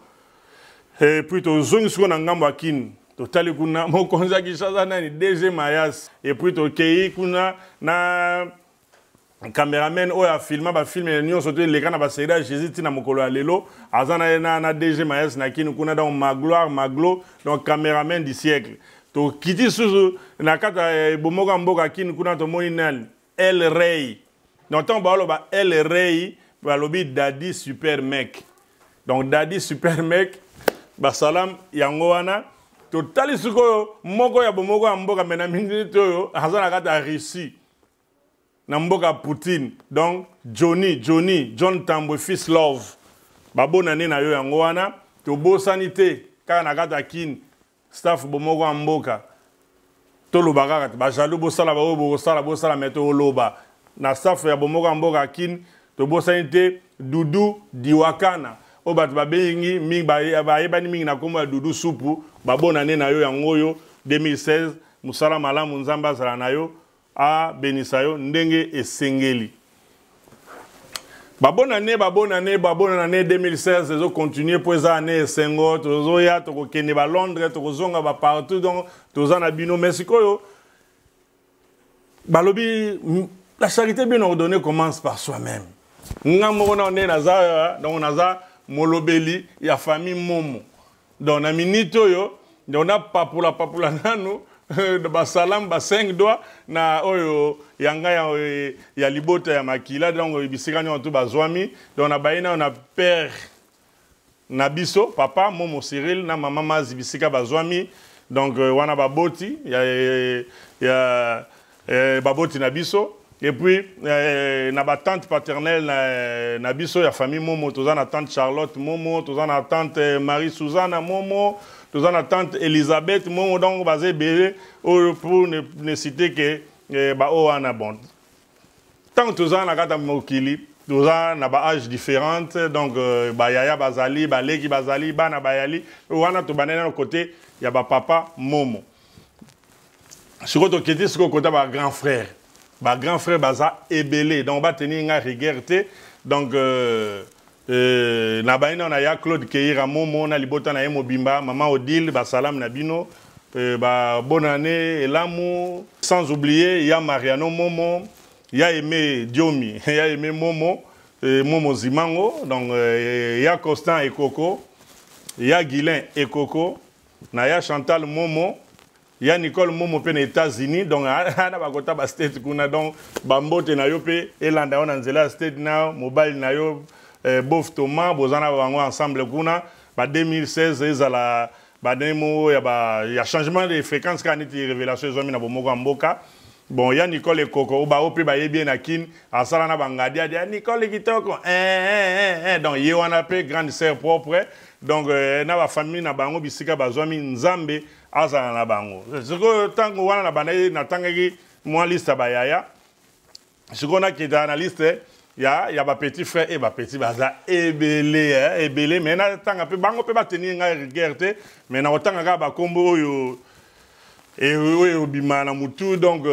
et puis to zongi siko na ngamwa kin totali kuna mokonza kishaza nani DG Mayas et puis to kei kuna na cameraman oya filma ba filme nyo sote le kana ba série Jésus tina mokolo ya lelo azana na DG Mayas na kinu kuna donc Maglo donc cameraman du siècle to kiti susu na kata bomoka mboka kinu kuna to moinal El Rey donc ton ba lo ba El Rey ba lobi Daddy Super Mec donc Daddy Super Mec ba salam yango wana totali suko moko ya bomoko ya mboka mena mingi toyo azana kata Russie na mboka Poutine donc John Tambwe Fils Love babona ne na yo yango wana to bo sanité kaka na kata kin staff bomoko ya mboka to loba kaka ba jalo bo sala ba bo sala meto loba na staff ya bomoko ya mboka kin to bo sanité Dudu Diwakana o bat ba bengi mingi ba yebani mingi na komba Dudu Supu babona ne na yo yango yo 2016 musala malamu nzamba zala na yo a benisayo ndenge esengeli babona ne 2016 ezo continuer pour eza année esengo tozo ya to kende ba Londres to zonga ba partout donc toza na bino Mexico yo balobi la charité bien ordonnée commence par soi-même ngamo na ne naza donc naza molobeli ya famille momo donc na minito yo donc na papula nanu de basalam ba 5 doigts na oyo yanga ya libota ya makila donc bisika nyo to bazwami donc na baina on a père Nabiso, papa, Momo Cyril, na maman Mazi Bisika Bazwami. Donc, wana baboti, il y a baboti Nabiso. Et puis, na ba tante paternelle Nabiso, il y a famille Momo, tous na tante Charlotte Momo, tous na tante Marie-Suzanne Momo, tous na tante Elisabeth Momo, donc basé bébé, pour ne citer que wana bon. Tant que tous na kata mokili, tous na ba âge différentes, donc yaya bazali, leki bazali, bana bayali, wana to banana côté, il y a papa Momo. Sur le côté, c'est côté grand frère. Grand frère baza ebele, donc on va tenir une rigueur. Donc na baina na ya Claude Keira Momo na libota na Mobimba, maman Odile, salam nabino, bonne année, l'amour. Sans oublier, il y a Mariano Momo, il y a Aimé Diomi, il y a Aimé Momo, Momo Zimango, donc il y a Constant et Coco, il y a Guilain et Coco, il y a Chantal Momo, il y a Nicole Momo aux États-Unis, donc il y a state donc Bambote na yo pe elanda on anzela state now mobile na yo bof Thomas bozana bango ensemble kuna ba 2016 ezala ba demo ya changement de fréquence quand il révélation zomi na bomoko mboka. Bon, il y a Nicole et Coco, ba opi ba yebien na kin, asala na bangadia dia Nicole kitoko. Donc il y a un peu grande sœur propre. Donc na ba famille na bango bisika bazwami nzambe azala na bango. Siko tango wana na banaye na tangaki moi liste ba yaya. Siko na ki na liste ya ba petit frère et ba petit baza ebele mais na tanga pe bango pe ba tenir nga rigueur mais na otanga ka ba kombo oyo et oui, au bimana mutu donc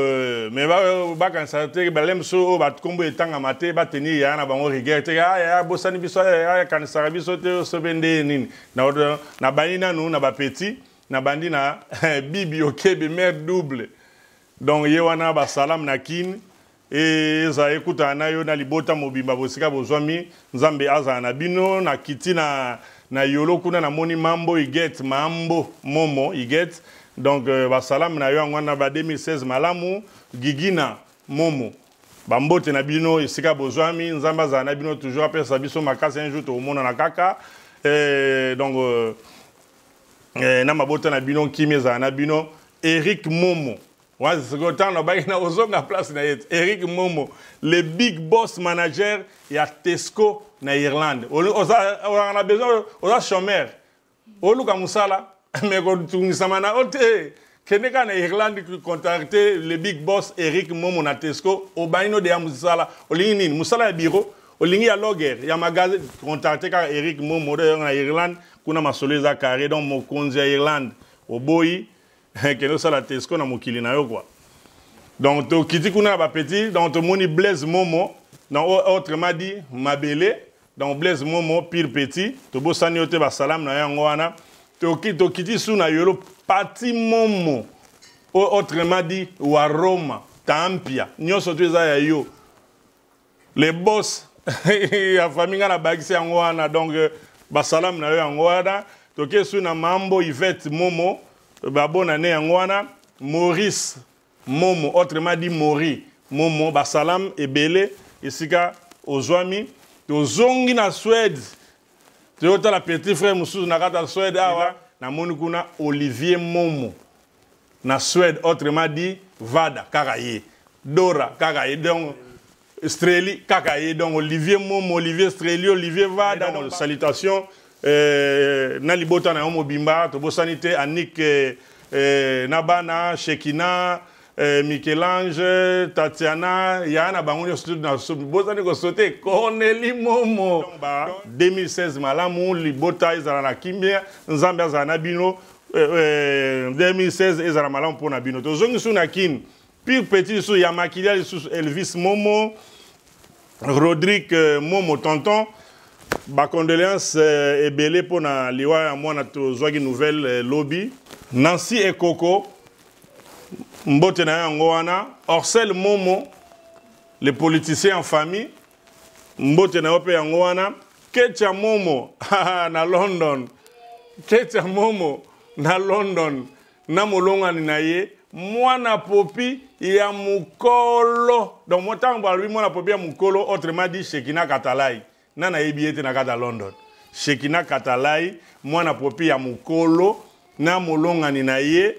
mais ba kan sa te ba lem so ba kombo etanga mate ba tenir ya na bango rigueur te ya bosani biso ya kan sa biso te so bende nini na banina nu na ba petit na bandi na bibi okebe mère double donc ye wana ba salam na kin et za ekuta na yo na libota mobimba bosika bozwami nzambe aza na bino na kiti na yolo kuna na moni mambo iget mambo momo iget. Donc, basalam na yo ngwana ba 2016 malamu gigina momo bambote na bino isika bozwami nzamba za na bino toujours après ça biso makasi un jour to mona na kaka donc na mabota na bino kimi za na bino Eric Momo wa sekotan na ba na ozonga place na yet Eric Momo le big boss manager ya Tesco na Irlande on a besoin on chômeur oluka musala mais quand tu samana ote keneka na Irlande contacter le big boss Eric Momo na Tesco au baino de musala olingi musala ya bureau olingi ya logger ya magasin contacter ka Eric Momo de na Irlande kuna masoleza carré donc mokonzi ya Irlande au boyi keno sala Tesco na mokili na yo quoi. Donc to kiti kuna ba petit donc to moni Blaise Momo donc autrement dit Mabele donc Blaise Momo pire petit to bosani ote ba salam na yango wana to kiti suna yolo pati Momo autrement dit Waroma Tampia nyoso to eza ya yo les boss ya famille na bagisi yango wana donc ba salam na yo yango wana to ke suna mambo Yvette Momo ba bonne année yango wana Maurice Momo autrement dit Mori Momo ba salam ebele isika ozwami to zongi na Suède. Tu as la petit frère Moussou na kata Suède awa na moni kuna Olivier Momo na Suède autrement dit Vada Kakaye Dora Kakaye donc Streli Kakaye donc Olivier Momo Olivier Streli Olivier Vada donc salutations na libota na Homo Bimba to bosanité Annick Nabana Shekina Michel-Ange, Tatiana, Yana Bangouni na bozani ko sauter Cornélie Momo. 2016 malamu libota ezala na kimia nzambe azala na bino 2016 ezala malamu pour na bino. To zongi su na kin. Pire petit su ya maquillage su Elvis Momo, Rodrigue Momo tonton. Ba condoléances ebele pour na liwa ya mwana to zwagi nouvelle lobby. Nancy et Coco Mbote na yango wana Orcel Momo les politiciens en famille Mbote na yope yango wana Ketia Momo na London Ketia Momo na London na molongani na ye mwana popi ya mukolo donc motango lui mwana popi ya mukolo autrement dit Shekina Katalai nana yebiete na kata London Shekina Katalai mwana popi ya mukolo na molongani na ye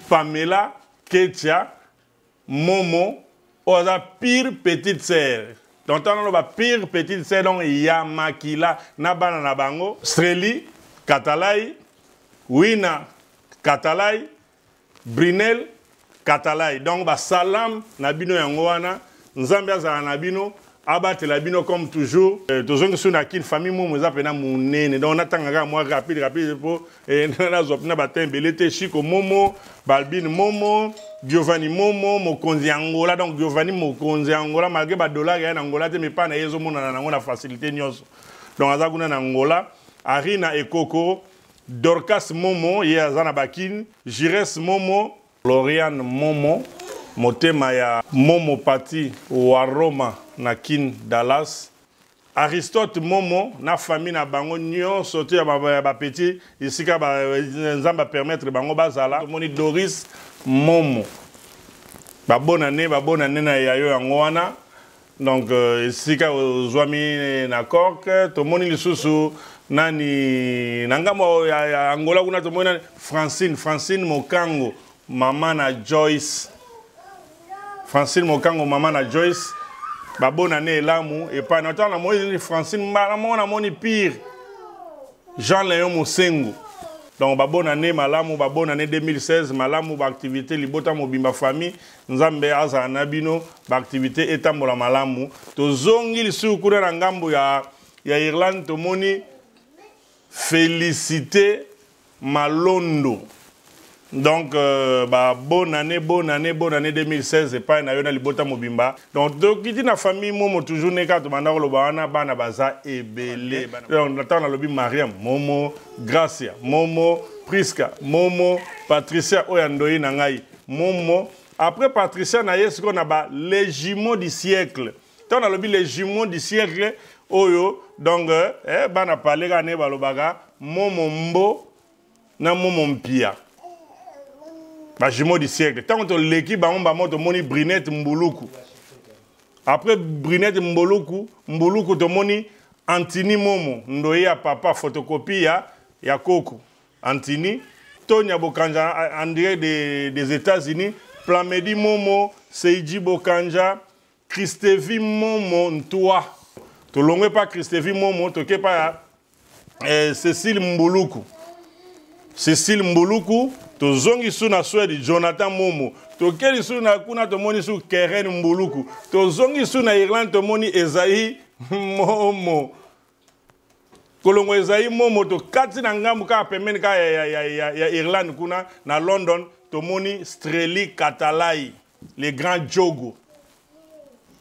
Pamela Ketia Momo oza pire petite sœur. Donc on a pire petite sœur donc Yamakila na bana na bango Streli Katalai Wina Katalai Brinel Katalai. Donc ba salam na bino yango wana nzambe azala na bino abatela bino comme toujours. Tozongi su na kin famille mo moza pena munene. Donc on attendanga moi rapide pour na zopna batembele te Chico Momo, Balbine Momo, Giovanni Momo, Mokonzi Angola. Donc Giovanni Mokonzi Angola malgré ba dollar ya na Angola te me pa na yezo mona na ngona facilité nyonso. Donc azakuna na Angola, Arina Ekoko, Dorcas Momo ye azana bakin, Jires Momo, Florian Momo, motema ya Momo Pati wa Roma na kin Dallas. Aristote Momo na famille na bango nyonso te ba petit isika ba nzamba permettre bango bazala. Moni Doris Momo. Ba bonne année na yayo yango wana. Donc isika ozwami na Cork to moni lisusu nani nangamo ya Angola kuna to moni Francine Mokango mama na Joyce. Francine Mokango mama na Joyce. Ba bonne année lamu et pas notamment na moi Francine na moni pire Jean-Léon Mosengo. Donc ba bonne année malamu ba bonne année 2016 malamu ba activité libota mobimba famille nzambe aza na bino ba activité etambola malamu to zongi lisu kuna na ngambo ya Irlande to moni Félicité Malondo. Donc, bonne année 2016 et pas na yona libota mobimba. Donc, qui dit na famille Momo toujours neka to mandako lo bana bana baza ebele. Donc, on attend na lobi Mariam Momo, Gracia Momo, Priska Momo, Patricia Oyandoi na ngai Momo. Après Patricia na yes qu'on a ba les jumeaux du siècle. Tant na lobi les jumeaux du siècle oyo donc bana parler ga ne balobaga Momo Mbo na Momo Mpia. Bah, jumeau du siècle. Tant que l'équipe a moni Brinette Mbuluku. Après Brinette Mbuluku to moni Antini Momo. Ndoya papa photocopie ya Koko. Antini. Tonya Bokanja en direct des États-Unis. Plamedi Momo. Seiji Bokanja. Christevi Momo Ntoa. To longue pas Christevi Momo. To ke pas Cécile Mbuluku. Cécile Mbuluku. To zongi su na Suède Jonathan Momo. To keli su na kuna to moni su Keren Mbuluku. To zongi su na Irlande to moni Ezaï Momo. Kolongo Ezaï Momo to kati na ngambu ka pemeni ka ya Irlande kuna na London to moni Streli Katalai, les grands Jogo.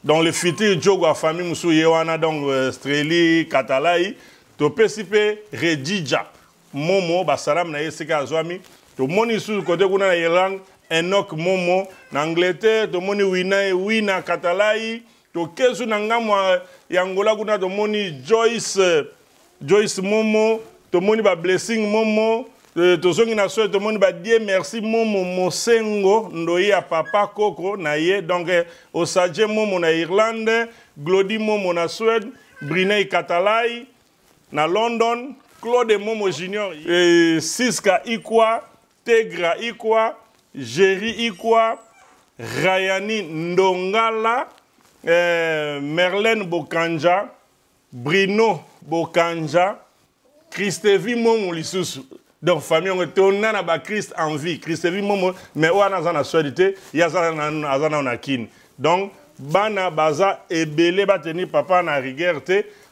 Donc le futur Jogo a famille musu yewana donc Streli Katalai to pesipe Redija Momo basalam na yesika azwami. To moni sous côté kuna na Irlande Enoch Momo na Angleterre to moni Wina Katalai to kesu na ngamo ya Angola kuna to moni Joyce Momo to moni ba Blessing Momo to zongi na so to moni ba Dieu merci Momo Mosengo ndoyi ya papa Koko na ye donc Osadje Momo na Irlande Glody Momo na Suède Briney Katalai na London Claude Momo Junior Siska Ikwa Tegra Ikwa, Jerry Ikwa, Rayani Ndongala, Merlène Bokanja, Brino Bokanja, Christevi Momo Lisusu. Donc, famille, on est na ba Christ en vie. Christevi Momo, mais on a na sualité, il y a azana onakin. Donc, bana baza ebele bateni papa na rigueur.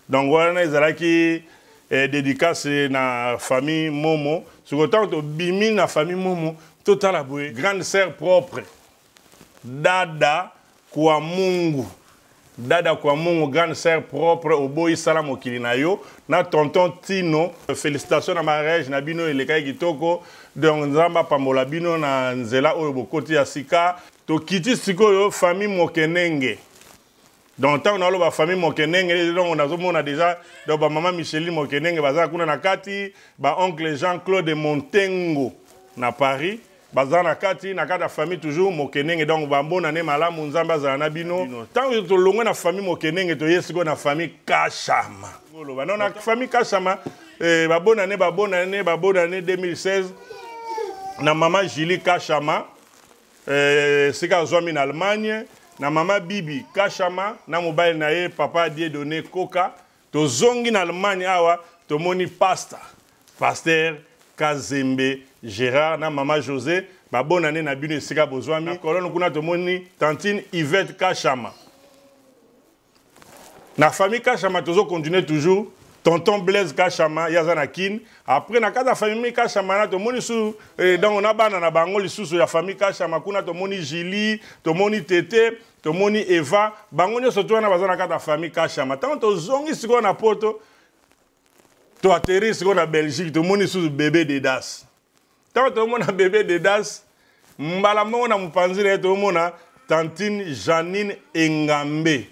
Donc, on a ezalaki dédicace na famille Momo. Sur autant que bimi na famille Momo, total aboué. Grande sœur propre. Dada Kwamungu. Dada Kwamungu, grande sœur propre. Oboyi salam okilinayo. Na tonton Tino. Félicitations à mariage. Na bino elekai kitoko. Donc nzamba pambola bino na nzela oyo bokoti ya sika. To kiti sikoyo famille Mokenenge. Donc, tant qu'on a la famille Mokenenge, on a déjà maman Micheline Mokenenge, baza kuna na kati, ba oncle Jean-Claude Montengo na Paris, bazana kati na kata famille toujours mokenenge donc bambona ne malamu nzambe azana bino tant que to longwe na famille mokenenge to yesiko na famille Kachama ngolo bana na famille Kachama babona ne 2016 na mama Julie Kachama sika zwami na Allemagne na mama Bibi Kachama na mobile na ye papa Dieudonné Koka to zongi na Allemagne awa to moni pasteur Kazembe Gérard na mama José ba bonne année na bino esika bozwami kolon kuna to moni tantine Yvette Kachama na famille Kachama tozo continuer toujours tonton Blaise Kachama yazana kin après na kata famille Kachama na to moni su donc on a bana na bango lisusu ya famille Kachama kuna to moni Julie to moni Tété to moni Eva bango nyo soto na bazana kata famille Kachama tant to zongi siko na poto to atterrir siko na Belgique to moni su bébé de Das tant to mona bébé de Das mbala mona mupanzire to mona tantine Janine Engambe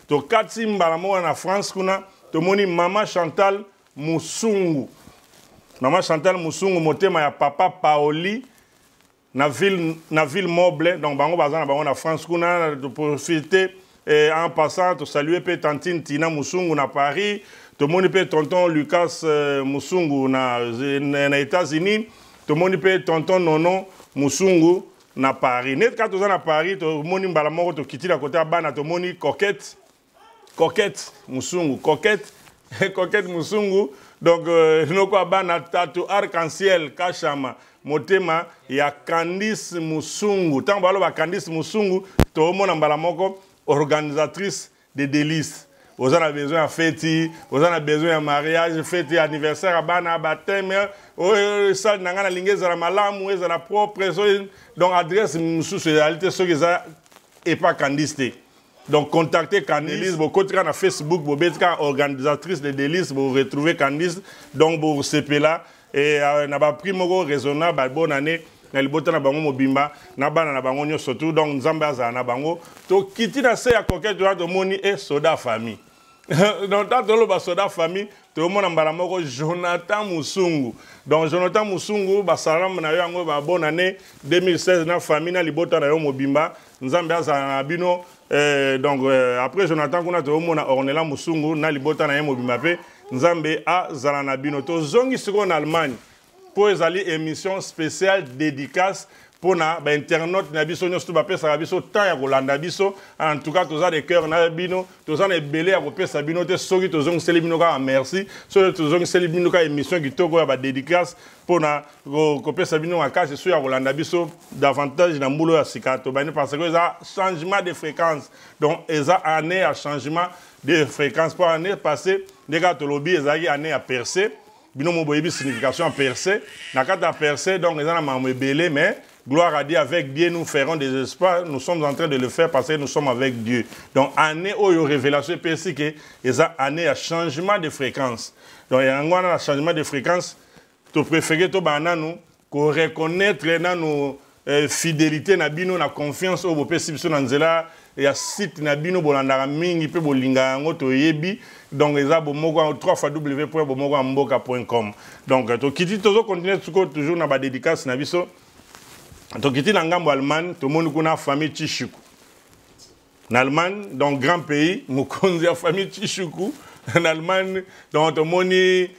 to kati mbala mona na France kuna to moni mama Chantal Musungu motema ya papa Paoli na ville Moble donc bango bazana bango na France kuna to profiter en passant to saluer pe tantine Tina Musungu na Paris to moni pe tonton Lucas Musungu na États-Unis to moni pe tonton Nono Musungu na Paris net ka to za na Paris to moni mbala moko to kitila côté bana to moni Coquette Musungu Coquette Musungu donc noko abana tatu arc-en-ciel Kachama motema ya Candice Musungu tant balo ba Candice Musungu to mona mbala moko organisatrice de délices vous en avez besoin de fête, vous en avez besoin de mariage, fête, anniversaire, abana, baptême, ça n'anga na lingeza la malamu, eza la propre, donc adresse sous réalité ce que ça est pas Candice. Donc contactez Candice, vous côté na Facebook, vous betka organisatrice de délices, vous retrouvez Candice, donc vous CP là et na ba prix moko raisonnable, bonne année. Na libota na bango mobimba na bana na bango nyo surtout donc nzambe aza na bango to kiti na se ya Coquette to moni e soda famille donc tant lo ba soda famille to mona mbala moko Jonathan Musungu donc Jonathan Musungu ba salam na yango ba bonne année 2016 na famille na libota na yo mobimba nzambe aza na bino donc après Jonathan kuna to mona Ornella Musungu na libota na yo mobimba pe nzambe aza na bino to zongi siko na Allemagne pour les émissions spéciales dédicaces pour na internautes na biso nyo stu ba pesa biso temps ya kolanda biso en tout cas toza des cœurs na bino toza na belé ya kopesa bino te soki tozong seli bino ka merci so tozong seli bino ka émission kitoko ya ba dédicace pour na kopesa bino ka kasi so ya kolanda biso davantage na mbulo ya sikato bani parce que ça changement de fréquence donc eza année à changement de fréquence pour année passée des gars to lobby ezaki année à percer bino mo boyebi signification percée na kata percée donc eza na mamwe belé mais gloire à Dieu, avec Dieu nous ferons des espoirs, nous sommes en train de le faire parce que nous sommes avec Dieu. Donc année où il y a révélation percée que eza année à changement de fréquence. Donc il y a un changement de fréquence to préférer to bana nous ko reconnaître na nos fidélité na bino na confiance au bopé sibso na nzela ya site na bino bolandaka mingi pe bolinga yango to yebi donc eza bomoko www.bomoko.com donc to kiti tozo continuer toujours na ba dédicace na biso to kiti na ngambo Allemagne to moni kuna famille Chishuku en Allemagne donc grand pays mokonzi ya famille Chishuku en Allemagne donc to moni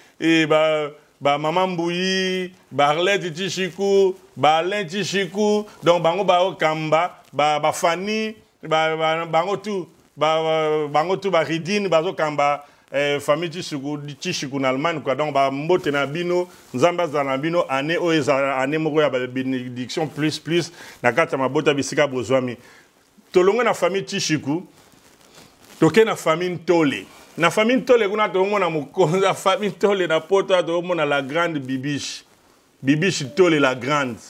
ba maman Mbouyi, ba Arlette Chishiku, ba Alain Chishiku, donc bango ba Okamba, ba Fanny, bango tout ba Ridine, ba Okamba, famille Chishiku en Allemagne quoi. Donc ba mbote na bino, nzamba za na bino année o eza année moko ya bénédiction plus na kata mabota bisika bozwami. Tolonga na famille Chishiku, toke na famille Ntole. Na famille Tole kuna to mona mokonza la famille Tole na poto to mona la grande Bibiche Tole la grande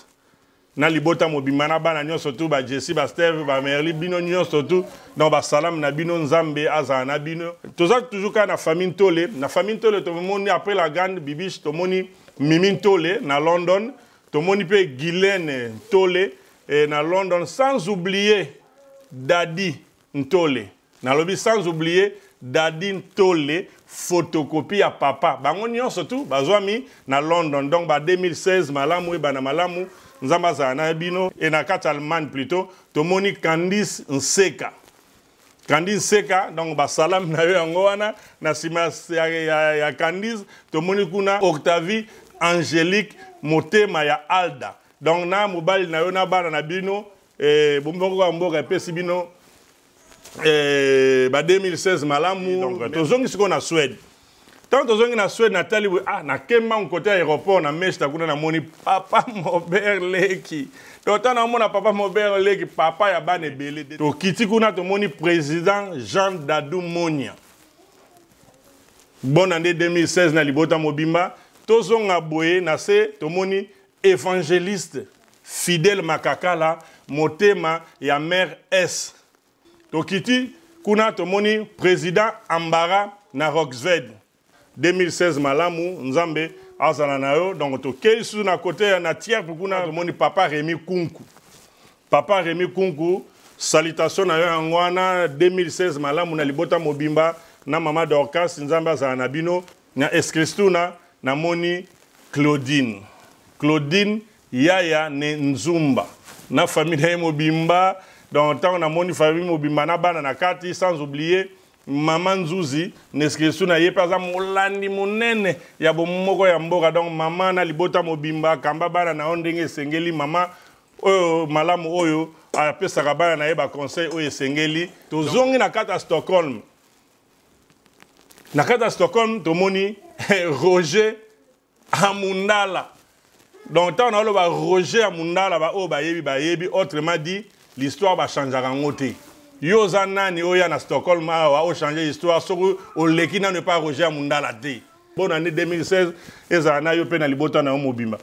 na libota mobimba na bana nyonso tu ba Jessie ba Steve ba Merli bino nyonso tu donc ba salam na bino nzambe aza na bino toza toujours ka na famille Tole to moni après la grande Bibiche to moni Mimi Tole na London to moni pe Guylaine Tole na London sans oublier Daddy Ntole na lobi sans oublier Dadine Tole, photocopie à papa. Bango nyon surtout, bazwami na London. Donc, 2016, malamu, bana malamu, nzambaza na bino, et na kat Allemagne plutôt, tomoni Candice Nseka. Candice Nseka, donc, salam na yo angoana, na sima ya Candice, tomoni kuna Octavie Angélique Motema ya Alda. Donc, na mobile na yo na bana na bino, bombongo mboka pesi bino, 2016 malamu donc tozongi siko na Suède tant tozongi na Suède Nathalie na kemba on côté aéroport na meshta kuna na moni papa Mobert Leki to tana mona papa Mobert Leki papa ya bane belé to kiti kuna to moni président Jean Dadou Monia bonne année 2016 na libota mobimba tozonga boye na se to moni évangéliste Fidèle Makakala motema ya mère S Tokiti, kuna tomoni président Ambara na Roxved 2016 malamu nzambe azala na yo donc tokei sous na côté na tiers pour kuna tomoni papa Rémi Kunku. Papa Rémi Kunku, salutation na yo angwana 2016 malamu na libota mobimba na mama Dorcas nzambe azala na bino na Eskristuna na moni Claudine. Claudine yaya ne Nzumba na famille mobimba. Donc, tant qu'on a mon famille mobimana bana na kati, sans oublier maman Nzuzi, neskesu na ye par exemple molandi monene ya bomoko ya mboka donc maman na libota mobimba kamba bana na ondenge sengeli mama oyo malamu oyo apesaka bana na ye ba conseil oyo sengeli tozongi na kata Stockholm. Na kata Stockholm tomoni Roger Amundala. Donc tant on a le Roger Amundala ba o ba yebi autrement dit l'histoire va changer en côté. Yozana ni oya na Stockholm va changer l'histoire sur au lekina ne pas Roger Amundala té. Bonne année 2016 ezana yo pe na libota na mobimba.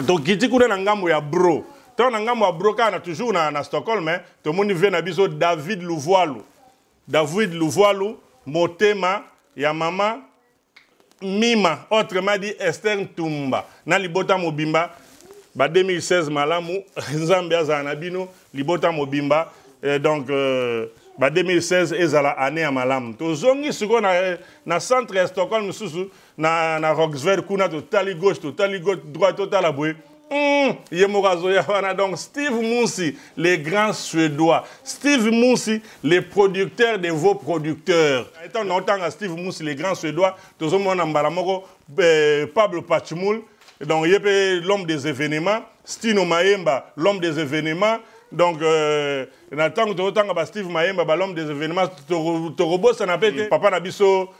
Donc kiti kuna na ngambo ya bro. Tant na ngambo ya bro kana toujours na Stockholm hein. To moni vient na biso David Louvoilou. David Louvoilou motema ya mama Mima autrement dit Esther Tumba na libota mobimba. Ba 2016 malamu nzambe azana bino libota mobimba donc ba 2016 ezala année ya malamu tozongi siko na centre ya Stockholm susu na Roxved kuna totali gauche droite total boye yemorazo ya wana donc Steve Moussi les grands suédois Steve Moussi les producteurs de vos producteurs étant longtemps à Steve Moussi les grands suédois tozomona mbala moko Pablo Pachimoul. Donc, il y a l'homme des événements, Stino Maemba, l'homme des événements. Donc, Nathan, Steve Maemba, l'homme des événements, Torobo, ça n'a pas été. Papa Nabiso,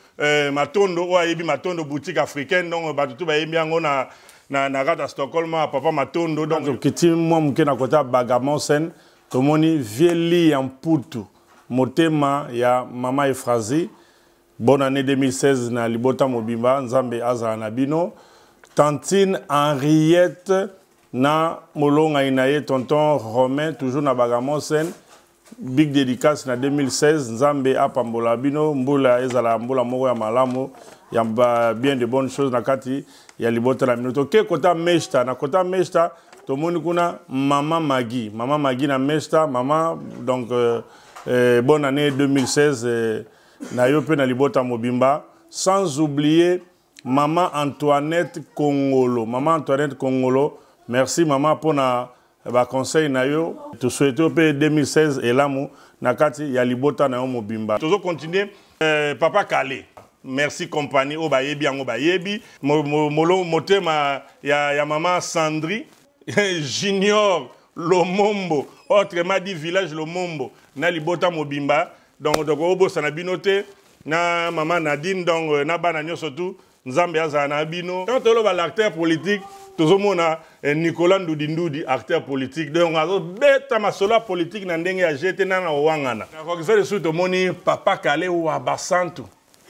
Matondo, Matondo, boutique africaine. Donc, tout va bien, on a à Stockholm, Papa Matondo. Donc, Kiti, moi, je suis à Bagamonsen, Tomoni, Vieli en Poutu, Motema, ya Mama Efrazi. Bonne année 2016, na Libota Mobimba, Nzambe Aza Nabino. Tantine Henriette na Molonga Inaye tonton Romain toujours na Bagamonsen big dédicace na 2016 Nzambe apambola bino mbula ezala mbula moko ya malamu ya bien de bonnes choses na kati ya libota la minuto ke kota meshta na kota meshta to moni kuna mama Magi na meshta mama donc bonne année 2016 na yo pe na libota mobimba sans oublier Maman Antoinette Kongolo. Maman Antoinette Kongolo. Merci maman pour na conseil na yo. Tu souhaites au 2016 et l'amour nakati ya libota na yo mobimba. Toujours continuer papa Kale. Merci compagnie o bayebi ango bayebi. Molo motema ya maman Sandri Junior Lomombo. Autrement dit village Lomombo na libota mobimba. Donc obo sanabinote na maman Nadine donc na bana surtout Nzambe azana abino. Quand on parle l'acteur politique, tout le monde a Nicolas Ndoudi, acteur politique. Donc on a bête ma sola politique na ndenge ya jeté na wangana. Na ko surtout moni papa Kale ou abasantu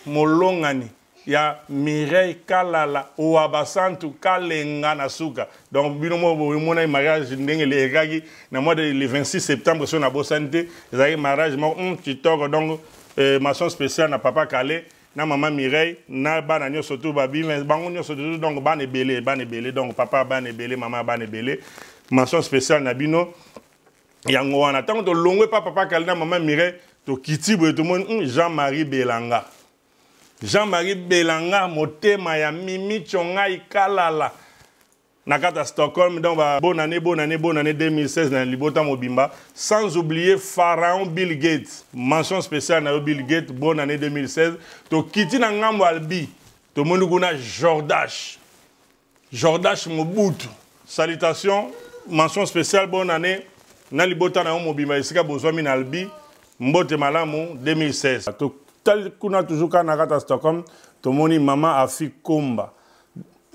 molongani ya Mireille Kalala ou abasantu Kalenga na suka. Donc bino mo mona mariage ndenge le egagi na mois le 26 septembre sur na Bosante, ezali mariage mo kitoko donc mention spéciale na papa Kale. Na maman Mireille, na bana nyo surtout babi, mais bango nyo surtout donc bane belé, donc papa bane belé, maman bane belé. Mention spéciale na bino. Yango wana tango to longwe papa Kale na maman Mireille, to kiti boye to moni Jean-Marie Belanga. Jean-Marie Belanga motema ya Mimi Chonga ikalala. Nakata Stockholm, donc bonne année 2016 dans Libota Mobimba. Sans oublier Pharaon Bill Gates. Mention spéciale à Bill Gates, bonne année 2016. To kiti na ngambo albi. To monuguna Jordache. Jordache Mobutu. Salutations, mention spéciale, bonne année. Na Libota na Mobimba, isika bozwami na albi. Mbote malamu 2016. To tel kuna toujours ka nakata Stockholm, to moni Mama Afi Komba.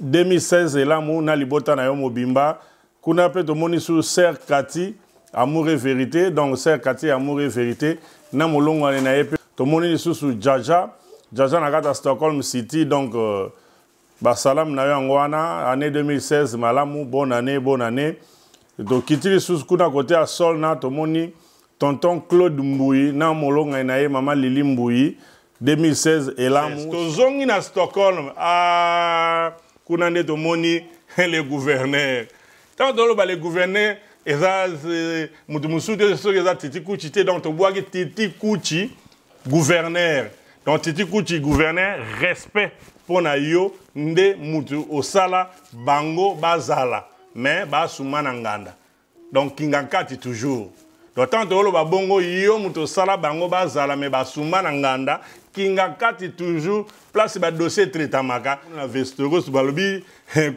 2016 et là na libota na yo mobimba kuna pe to moni sur Sœur Cathy Amour et Vérité, donc Sœur Cathy Amour et Vérité na molongo na ye pe to moni sur Jaja na kata Stockholm City, donc basalam na yo ngwana année 2016 malamu bonne année to kitili sur kuna côté à Sol na to moni tonton Claude Mbouyi na molongo na ye mama Lili Mbouyi 2016 et là to zongi na Stockholm kuna nde to moni les gouverneurs. Tant que les gouverneurs, Titi Kouchi, donc to bois Titi Kouchi, gouverneur. Donc Titi Kouchi, gouverneur, respect pour na yo, nde mutu osala, bango bazala, mais ba sumananganda. Donc kingankati toujours. Donc tant que ba bongo yo mutu osala, bango bazala, mais ba sumananganda, kingankati toujours. Place ba dossier traitamaka na Vesteros balobi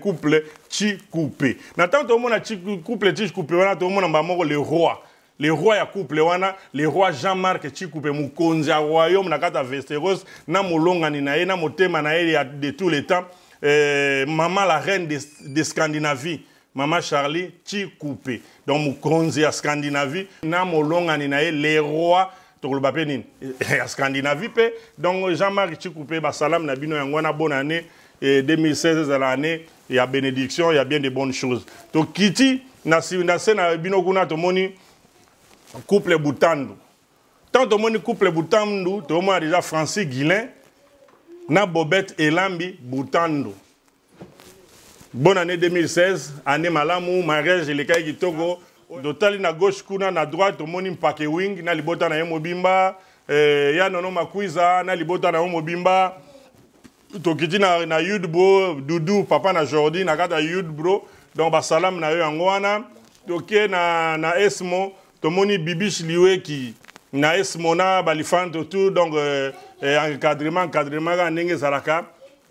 couple chi coupé. Na tant to mona chi couple chi coupé wana to mona mbamoko le roi ya couple wana le roi Jean-Marc chi coupé mukonzi ya royaume na kata Vesteros na molonga ni na ye na motema na ye de tous les temps maman la reine de Scandinavie Maman Charlie chi coupé. Donc mukonzi ya Scandinavie na molonga ni na ye le roi en Scandinavie, donc Jean-Marc Tchikoupé, salam Nabino Yangwana, bonne année, et 2016 à l'année, il y a bénédiction, il y a bien de bonnes choses. Donc Kiti, Nasi Bino Guna Tomoni, couple Boutandou. Tant Tomoni couple Boutandou, Tomo a déjà Francis Guillain, na Bobette Elambi Boutandou. Bonne année 2016, année Malamou, mariage et les Kaï Togo. Dotali na gauche kuna na droite omoni mpake wing na libota na mobimba ya nono makuiza na libota na mobimba tokiti na Yudbro Dudu papa na Jordi na kata Yudbro donc basalam na yo ngwana toke na Esmo tomoni Bibish Liweki na Esmo na balifanto tout donc encadrement ga ndenge zalaka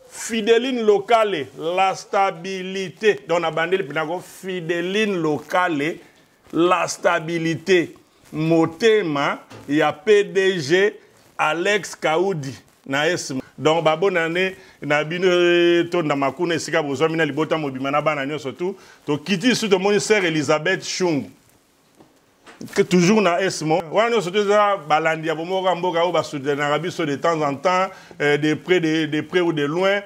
fidéline locale la stabilité donc na bandeli pinako fidéline locale la stabilité motema ya PDG Alex Kaoudi na esmo donc ba bonne année na bino to na makuna esika bozwa mina libota mobima na bana nyonso tout to kiti surtout mon sœur Elisabeth Chung que toujours na esmo wana surtout za balandi ya bomoka mboka o ba soutenir biso de temps en temps de près ou de loin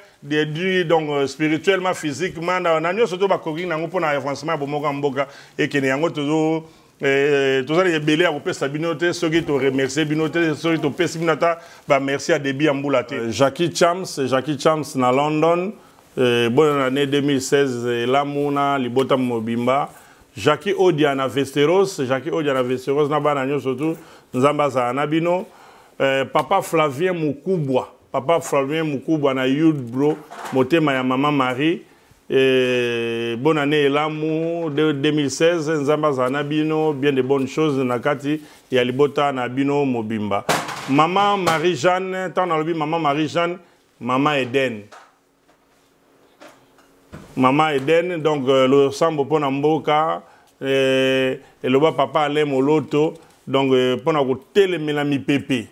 donc spirituellement physiquement na nyonso to ba koki na ngopona avancement bomoka mboka et que yango toujours tous les belé à kopesa binote soki to remercier binote soki to pesi binata ba merci à Debi Amboulate Jackie Chams na London bonne année 2016 lamuna libota mobimba Jackie Odia na Vesteros na bana nyo surtout nzamba za nabino papa Flavien Mukubwa na Yudbro motema ya maman Marie bonne année lamu de 2016 nzamba za nabino bien de bonnes choses na kati ya libota na bino mobimba maman Marie Jeanne tant na lobi maman Marie Jeanne maman Eden donc le sambo pona mboka et le papa Alain Moloto donc pona ko telemela mi pepe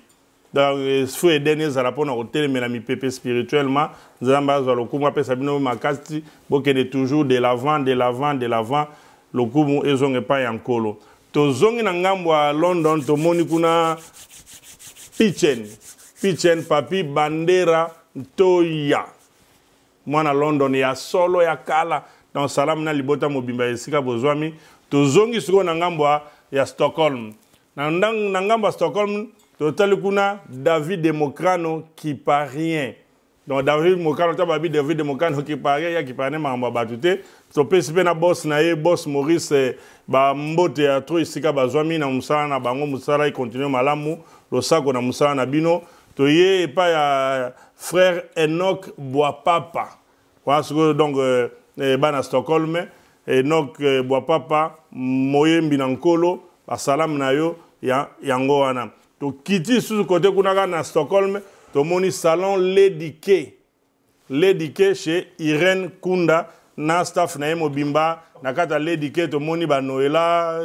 donc fou Eden ezala pona ko telemela mi pepe spirituellement nzamba za lokumu apesa bino makasti bokende toujours de l'avant lokumu ezonge pa yankolo to zongi na ngambo a London to moni kuna Pichen papi bandera toya mwana London ya solo ya kala dans salam na libota mobimba esika bozwami to zongi siko na ngambo ya Stockholm na ngambo ya Stockholm to tali kuna David Democrano qui pas rien donc David Mokano ta babi David Mokano qui paraît ya qui paraît mamba batute to pesipe na boss na ye boss Maurice ba mbote ya tro isika bazwami na musala na bango musala continue malamu losako na musala na bino to ye pa ya frère Enoch Boapapa parce que donc bana Stockholm Enoch Boapapa moyembi na nkolo basalam na yo ya yango wana to kiti sous côté kunaka na Stockholm to moni salon Lady K chez Irène Kunda na staff na mobimba na kata Lady K to moni ba Noela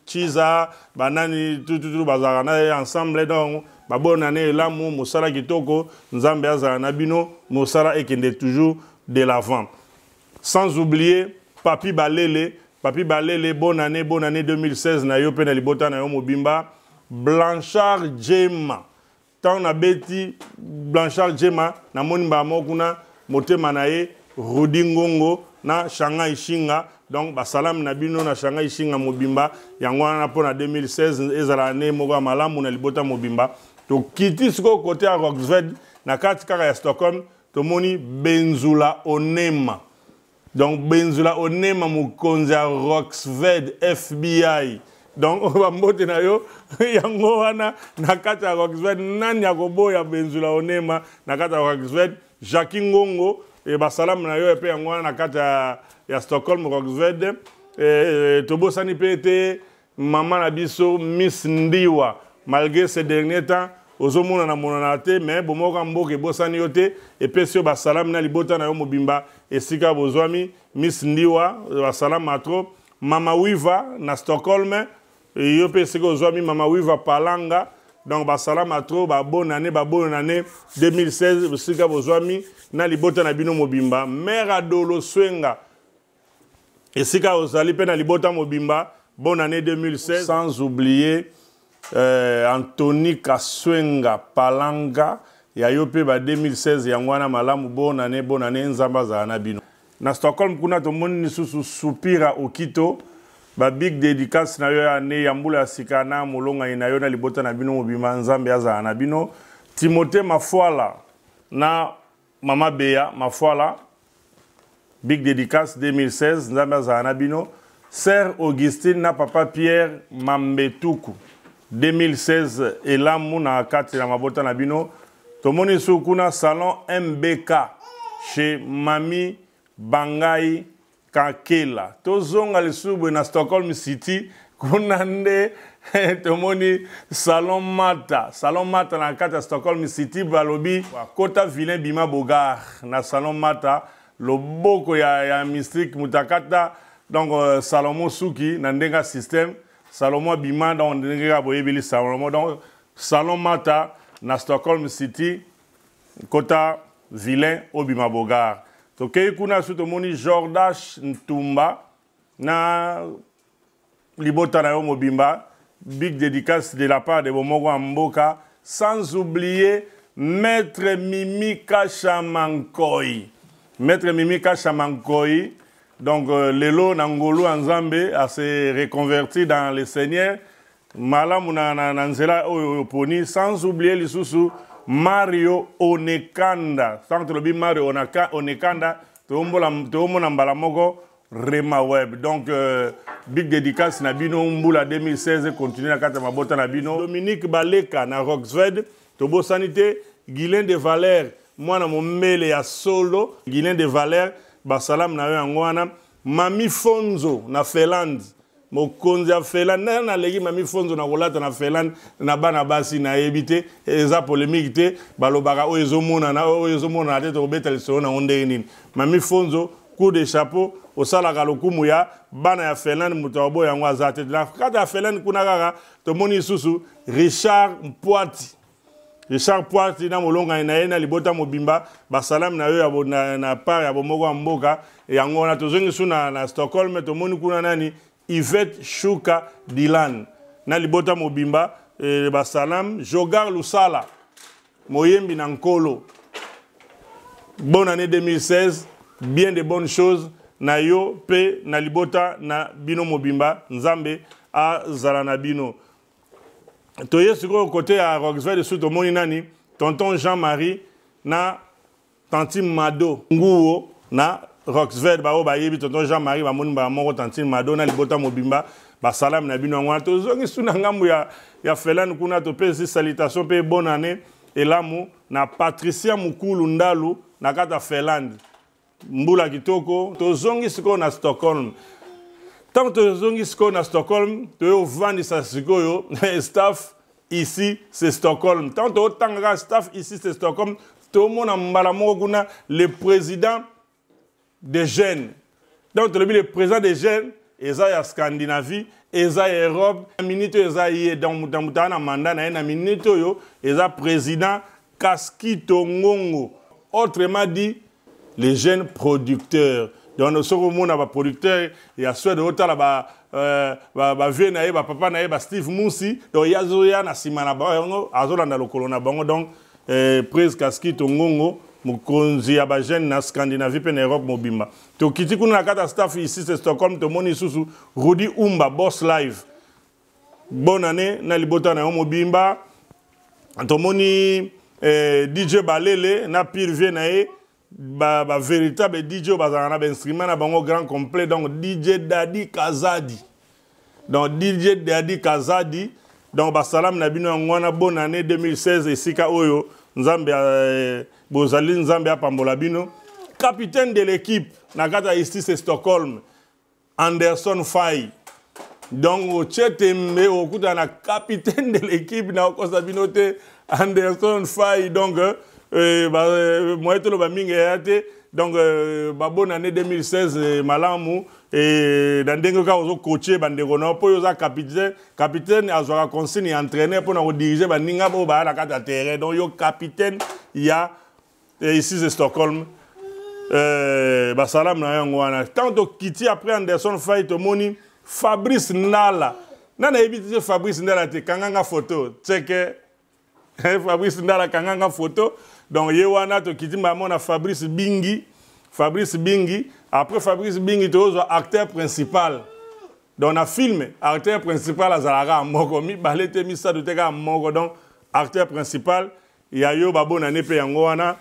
Chiza banani tout bazara na ensemble donc ba bonne année là musala kitoko nzambe azala na bino musala ekende toujours de l'avant sans oublier Papi Balele, bonne année 2016 na yo pe na libota na yo mobimba Blanchard Djema. Tant na beti Blanchard Djema na moni ba mokuna motema na ye Rudi Ngongo na Shanghai Shinga. Donc ba salam na bino na Shanghai Shinga mobimba yango na po na 2016 ezala année moko malamu na libota mobimba. To kiti siko côté à Roxved na kati kaka ya Stockholm to moni Benzula Onema. Donc, Benzula Onema Mukonzi à Roxved FBI. Donc, on va monter na yo. Yango wana nakata Roxved nani yakobo ya Benzula Onema nakata Roxved Jackie Ngongo et basalam na yo epe yango wana nakata ya Stockholm Roxved tobo sani pete maman na biso Miss Ndiwa malgré ces derniers temps ozomona na monana te mais bomoka mboke bosani yote epesio basalam na libota na yo mobimba esika bozwami Miss Ndiwa basalam matro Mama Wiva na Stockholm yo pesika ozwami Mama Wiva Palanga donc basalam matro ba bonne année 2016 esika bozwami na libota na bino mobimba Mère Adolo Swenga esika ozali pe na libota mobimba bonne année 2016 sans oublier Anthony Kaswenga Palanga ya yope ba 2016 yangwana malamu bonne année nzamba za anabino na Stockholm kuna to moni susu supira okito ba big dédicace na yo ane yambula sikana molonga ina yo na libota na bino mobima nzambe za anabino Timothée Mafuala na Mama Bea Mafuala big dédicace 2016 nzambe za anabino Sœur Augustine na Papa Pierre Mambetuku 2016 elamu na kati na mabota na bino tomoni sukuna salon MBK chez Mami Bangai Kakela tozonga lisubu na Stockholm City kuna nde tomoni salon mata na kati ya Stockholm City balobi kota vilain bima bogar na salon mata loboko ya mystique mutakata donc Salomon Suki na ndenga système Salomon Bima dans le Salomon donc Salon Mata na Stockholm City kota vilain Obima Bogar to kei kuna suto moni Jordash Ntumba na libota na yo mobimba big dédicace de la part de Bomogo Mboka sans oublier Maître Mimika Chamankoi donc Lelo Nangolo Nzambe a se reconverti dans le Seigneur. Malamu na nzela oponi sans oublier les sous Mario Onekanda. Tant que le Mario Onekanda, tomo na mbalamoko Rema Web. Donc big dédicace na bino mbula 2016 continue na kata mabota na bino. Dominique Baleka na Roxved, tobo sanité Guilain de Valère, moi na mombele ya solo Guilain de Valère. Basalam na yo angwana Mami Fonzo na Finland mokonzi ya Finland na legi Mami Fonzo na kolata na Finland na bana basi na ebite eza polémique te balobaka o ezomona na te to beta liso na onde nini Mami Fonzo coup de chapeau osalaka lokumu ya bana ya Finland mutabo yango azate na kata ya Finland kuna kaka to moni susu Richard Poiti na molonga ina libota mobimba basalam na yo na part ya bomogo mboka yango na tozongi suna na Stockholm to moni kuna nani Yvette Shuka Dylan na libota mobimba basalam Jogar Lusala moyembi na nkolo bonne année 2016 bien de bonnes choses na yo pe na libota na bino mobimba nzambe a zala na bino toye siko côté à Roxville sous moni nani tonton Jean-Marie na Tantine Mado Nguo na Roxved bao ba yebi tonton Jean-Marie ba moni ba moko Tantine Mado na libota mobimba ba salam na bino ngwa to zongi suna ngambu ya Felan kuna to pesi salutation pe bonne année et l'amour na Patricia Mukulu Ndalu na kata Feland mbula kitoko to zongi siko na Stockholm. Tant que zongi siko na Stockholm to yo vandi sa siko yo staff ici c'est Stockholm. Tant que autant staff ici c'est Stockholm. Tout le monde a mbala le président des jeunes. Donc le président des jeunes eza Scandinavie, eza Europe, minute eza yé dans mutana mandat na minute yo eza président Kaskito Ngongo. Autrement dit, les jeunes producteurs. Donc nous sommes mon aba producteur et à soit de hauteur là ba vieux na ba papa na ba Steve Musi donc yazo ya na simana ba ngo azola na lokolo na bango donc prise Kaskito Ngongo mukonzi ya ba jeune na Scandinavie pe na Europe mobimba. To kiti kuna na kata staff ici c'est Stockholm to moni susu Rudy Umba Boss Live. Bonne année na libota na mobimba. To moni DJ Balele na pire vie na e ba véritable DJ bazana ba instrument na bango grand complet donc DJ Daddy Kazadi. Donc DJ Daddy Kazadi donc ba salam na bino ngwana bonne année 2016 et sika oyo Nzambe bozali Nzambe apambola bino. Capitaine de l'équipe nakata ici c'est Stockholm Anderson Fay. Donc au Tchetembe au kuta na capitaine de l'équipe na okosabinote Anderson Fay donc moi tout le baminga yate donc bonne année 2016 malamu et dans dengue ka ozo coacher bandeko na po yoza capitaine azora consigne entraîneur pour na diriger baninga bo ba na kata terrain donc yo capitaine ya ici c'est Stockholm salam na yango wana tant kiti après Anderson Fay to moni Fabrice Ndala nana ebiti Fabrice Ndala te kanganga photo tseke Fabrice Ndala kanganga photo donc yewana to kiti mona Fabrice Bingi après Fabrice Bingi to acteur principal donc na film acteur principal azalaka moko mi balete mi sa duteka moko donc acteur principal ya yo babona ne pe yango wana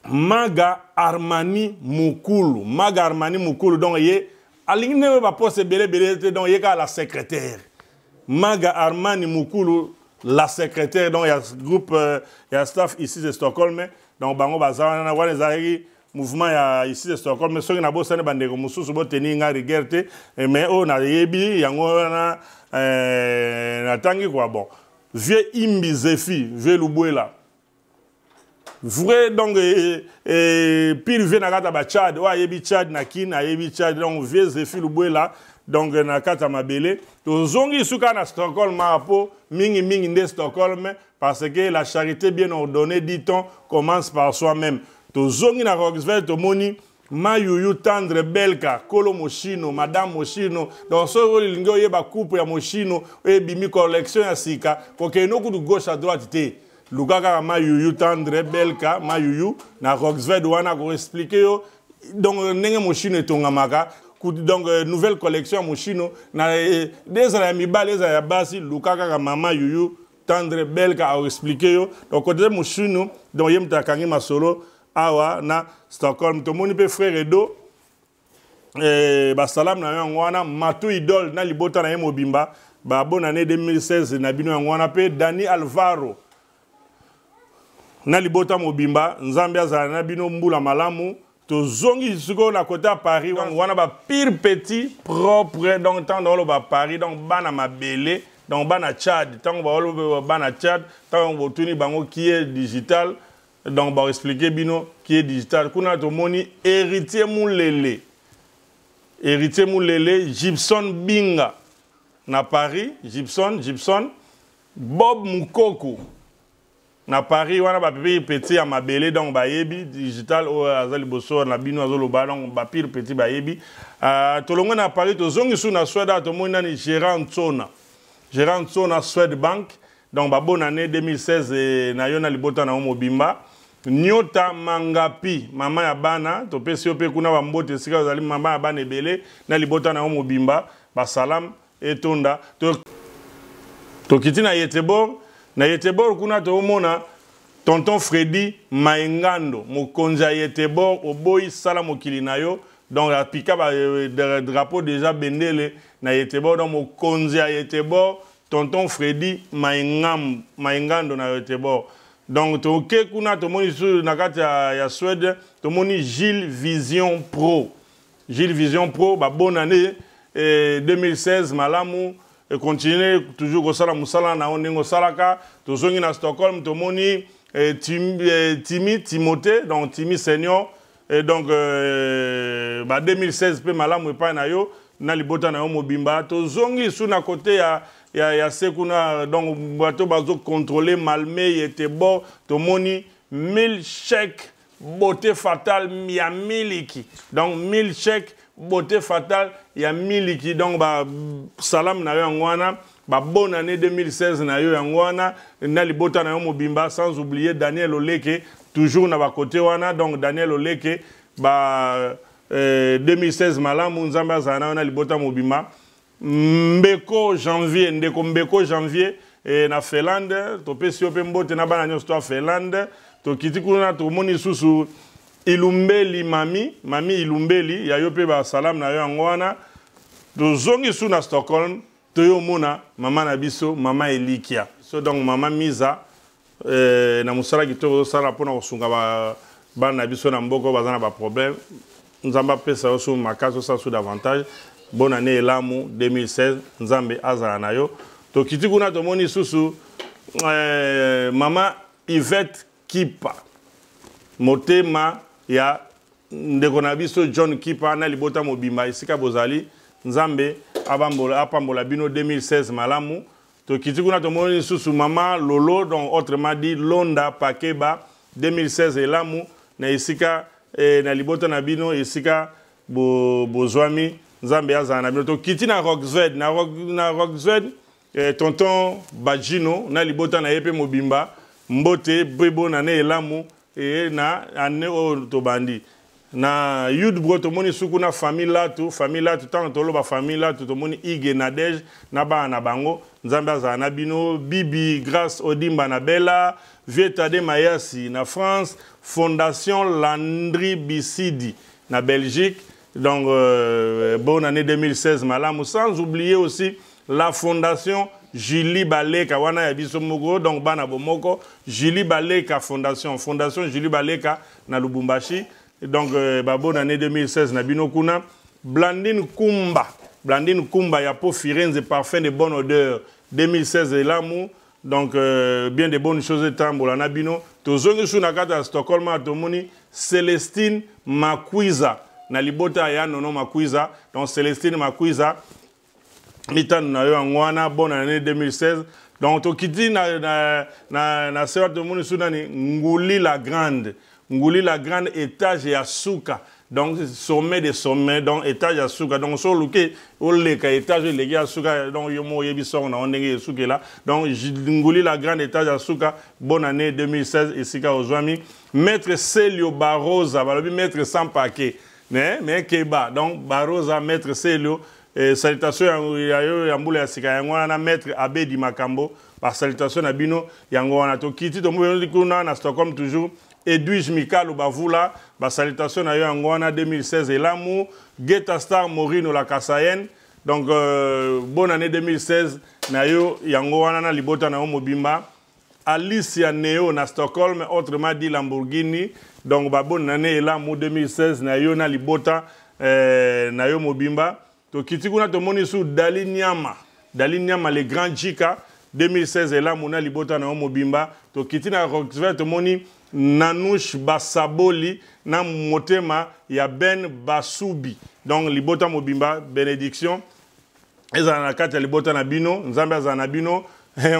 Maga Armani Mukulu donc ye alingi ne ba poste belé donc ye ka la secrétaire Maga Armani Mukulu la secrétaire donc il y a groupe il y a staff ici de Stockholm donc bango bazana na wana zari mouvement ya ici de Stockholm mais soki na bosane bandeko mususu bo tenir nga rigerte mais on a yebi yango na na tangi quoi bon vieux Imbi Zefi vieux Lubuela vrai donc pile vient na kata ba Tchad wa yebi Tchad na kin na yebi Tchad donc vieux Zefi Lubuela donc na kata mabele to zongi suka na Stockholm mapo mingi nde Stockholm parce que la charité bien ordonnée dit-on commence par soi-même to zongi na Roxville to moni Mayuyu Tendre Belka Kolo Moshino Madame Moshino donc so lingo yeba coupe ya Moshino e bimi collection ya sika koke no ku gauche à droite te lukaka Mayuyu Tendre Belka Mayuyu na Roxville wana ko expliquer yo donc nenge Moshino etongamaka donc nouvelle collection Moshino na des amis balés ya basi lukaka mama Yuyu Tendre Belka a expliqué yo donc côté Moshino donc yem takangi masolo awa na Stockholm to moni pe frère Edo salam na ngwana Matu Idol na libota na yemo bimba bonne année 2016 na bino ngwana pe Dani Alvaro na libota mobimba Nzambe azala na bino mbula malamu to zongi suko na côté à Paris wana ba pire petit propre donc tant dans le Paris donc bana mabele donc bana Tchad tant ba bana Tchad tant botuni bango qui est digital donc ba expliquer bino qui est digital kuna to moni héritier Moulele Gibson Binga na Paris Gibson Bob Mukoko na Paris wana ba petit à mabele donc ba yebi digital o azali boso na bino azolo ba donc ba pire petit ba yebi to longo na Paris to zongi su na Sweda to mona ni Gérard Tsona Swedbank donc ba bonne année 2016 na yona libota na mobimba Nyota Mangapi mama ya bana to pesi ope kuna ba mbote sika azali mama ya bana ebele na libota na mobimba ba salam etonda to kitina Yetebor kuna to mona tonton Freddy Maengando mokonzi Yetebor oboyi sala mokili na yo donc apika ba drapeau déjà bendele na Yetebor donc mokonzi Yetebor tonton Freddy Maengando na Yetebor donc toke kuna tomoni sur na kati ya Suède tomoni Gilles Vision Pro ba bonne année 2016 malamu et continue toujours kosala musala na onengo salaka tozongi na Stockholm tomoni Timmy Timothée donc Timmy senior et donc 2016 pe malamu epai na yo na libota na yo mobimba tozongi sous na côté ya sekuna donc bato bazo contrôler Malmé Yetebor tomoni 1000 chèques beauté fatale ya miliki donc 1000 chèques beauté fatale ya miliki donc salam na yo ngwana bonne année 2016 na yo ngwana na libota na yo mobimba sans oublier Daniel Oleke toujours na ba côté wana donc Daniel Oleke 2016 malamu nzamba zana na libota mobimba Mbeko janvier ndeko Mbeko janvier na Finlande to pesi ope mbote na bana nyosto a Finlande to kitikuna to moni susu Ilumbeli mami Ilumbeli ya yo pe ba salam na yo ngwana to zongi su na Stockholm to yo mona mama na biso mama Elikia so donc mama Miza na musala kitoko sala pona kosunga ba na biso na mboko bazana ba problème nzamba pesa yo su makaso sa su davantage bonne année elamu 2016 nzambe azala na yo to kitikuna to moni susu mama Yvette Kipa motema ya ndeko na biso John Kipa na libota mobimba isika bozali nzambe apambola bino 2016 malamu to kitikuna to moni susu mama Lolo donc autrement dit Londa Pakeba 2016 elamu na isika na libota na bino isika bozwami nzambe azana na bino to kiti na Roxved na Roxved tonton Bajino na libota na yepe mobimba mbote bebo na ne elamu et na ane o tobandi na yud bro to moni suku na famille latu tant to lo ba famille latu to moni Ige Nadej na ba na bango nzambe azana bino Bibi Grâce Odimba na Bella Vietade Mayasi na France Fondation Landry Bisidi na Belgique donc bonne année 2016 malamu sans oublier aussi la fondation Julie Baleka wana ya biso moko donc bana bomoko Julie Baleka fondation Julie Baleka na Lubumbashi donc bonne année 2016 na bino kuna Blandine Kumba ya po Firenze parfum de bonne odeur 2016 elamu donc bien de bonnes choses tambola na bino tozongi su na kata Stockholm atomoni Célestine Makwiza na libota ya nono Makwiza donc Célestine Makwiza mitan na yo ngwana bonne année 2016 donc to kiti na sewa to moni sunani Nguli la Grande étage ya suka donc sommet des sommets donc étage ya suka donc so luke ole ka étage le ya suka donc yo mo yebi so na ondenge suka là donc Nguli la Grande étage ya suka bonne année 2016 isika ozwami maître Celio Barosa balobi maître sans paquet mais keba donc Barosa maître Celio salutation ya mbula ya sika yango na maître Abedi Makambo par salutation na bino yango wana to kiti to mo kuna na Stockholm toujours Edwige Mikalo bavula ba salutation na yo yango wana 2016 elamu Geta Star Morino la Kassayen donc bonne année 2016 na yo yango wana na libota na mobimba Alicia Neo na Stockholm autrement dit Lamborghini donc bonne année elamu 2016 na yo na libota na yo mobimba to kitikuna to moni su Dali Nyama le grand Jika 2016 ela mona libota na mobimba to kitina Roxvert to moni Nanouche Basaboli na motema ya Ben Basubi donc libota mobimba bénédiction ezana na kati ya libota na bino nzambe azana na bino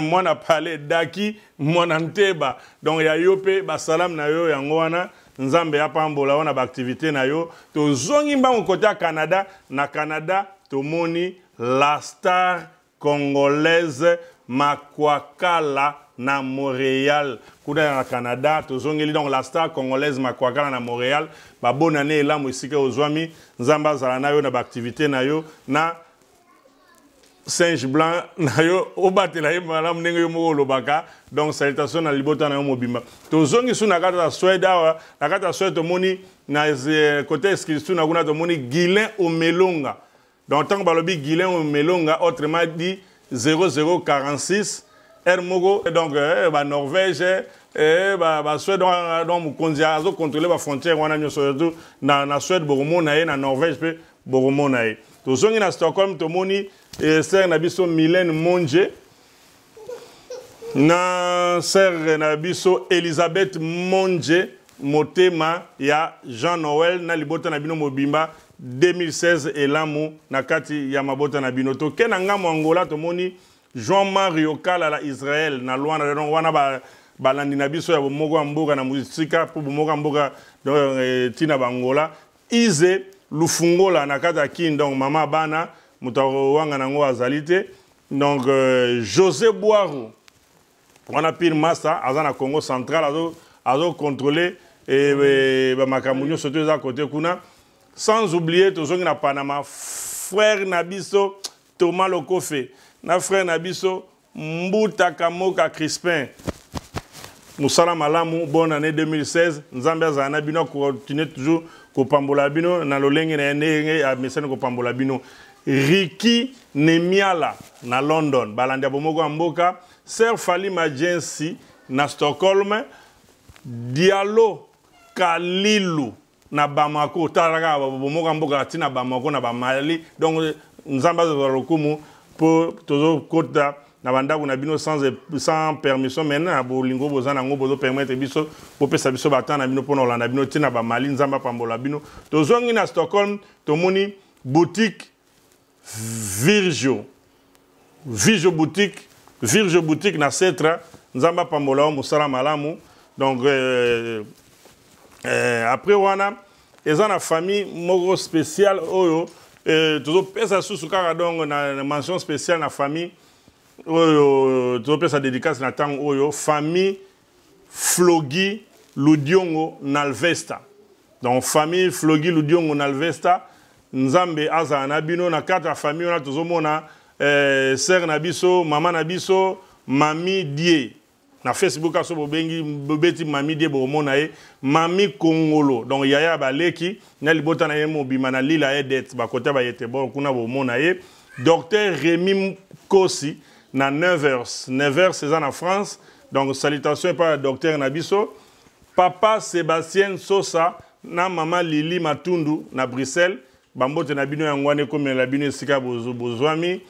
mwana pale daki mwana nteba donc ya yope basalam na yo yango wana nzambe apambola wana ba activité na yo to zongi mbango côté ya Canada na Canada to moni la star congolaise Makwakala na Montréal kuda na Canada to zongeli donc la star congolaise Makwakala na Montréal ba bonne année la musika ozwami nzamba zala na yo na ba activité na yo na singe blanc na yo obatela ye malamu ndenge yo moko olobaka donc salutation na libota na yo mobimba tozongi su na kati ya Suède awa na kati ya Suède tomoni na côté escriture na kuna tomoni Guilain Omelonga donc tant balobi Guilain Omelonga autrement dit 0046 moko donc ba Norvège ba Suède donc mokonzi azo contrôler ba frontière wana nyonso surtout na Suède bokomona ye na Norvège pe bokomona ye tozongi na Stockholm tomoni sœur na biso Mylène Monge na sœur na biso Elisabeth Monge motema ya Jean Noël na libota na bino mobimba 2016 elamu na kati ya mabota na bino to ke na ngamo Angola tomoni Jean-Marie Okala la Israël na Luanda donc wana balandi na biso ya bomoko ya mboka na musika po bomoko ya mboka tina bangola Ize Lufungola na kati ya kin donc mama bana mutaro wanga nango azalite donc José Boiro wana pire massa azana Congo central azo contrôler et ba makamunyo surtout za côté kuna sans oublier tozongi na Panama frère Nabiso Thomas Lokofe na frère Nabiso Mbuta Kamoka Crispin Musala malamu bonne année 2016 nzambe azana bino continue toujours ko pambola bino na lolenge na ndenge a mesene ko pambola bino Ricky Nemiala na London balandi bomoko mboka Sir Fali Majensi na Stockholm Diallo Kalilu na Bamako taraka bomoko mboka tina Bamako na Bamali donc nzamba za lokumu pour tozo kota na bandaku na bino sans permission maintenant na bolingo bozana ngo bozo permettre biso popesa biso batana bino pona olanda bino tina Bamali nzamba pambola bino tozongi na Stockholm tomoni boutique Virgio boutique na Setra nzamba pambola musala malamu donc après wana ezana famille moko spécial oyo tozo pesa susu kaka donc na mention spéciale na famille oyo tozo pesa dédicace na tang oyo famille Flogi Ludiongo Nalvesta donc famille Flogi Ludiongo Nalvesta nzambe aza na bino na kata famille ona tozomona sœur na biso mama na biso mami die na Facebook aso bobengi bobeti mami die bomona ye mami Kongolo donc yaya baleki na libota na ye mobima na lila edet ba kota ba yete bon kuna bomona ye docteur Rémi Kosi na 9h c'est en France donc salutations par docteur na biso papa Sébastien Sosa na mama Lili Matundu na Bruxelles bambote na bino yangwane comme la bino sika bozwami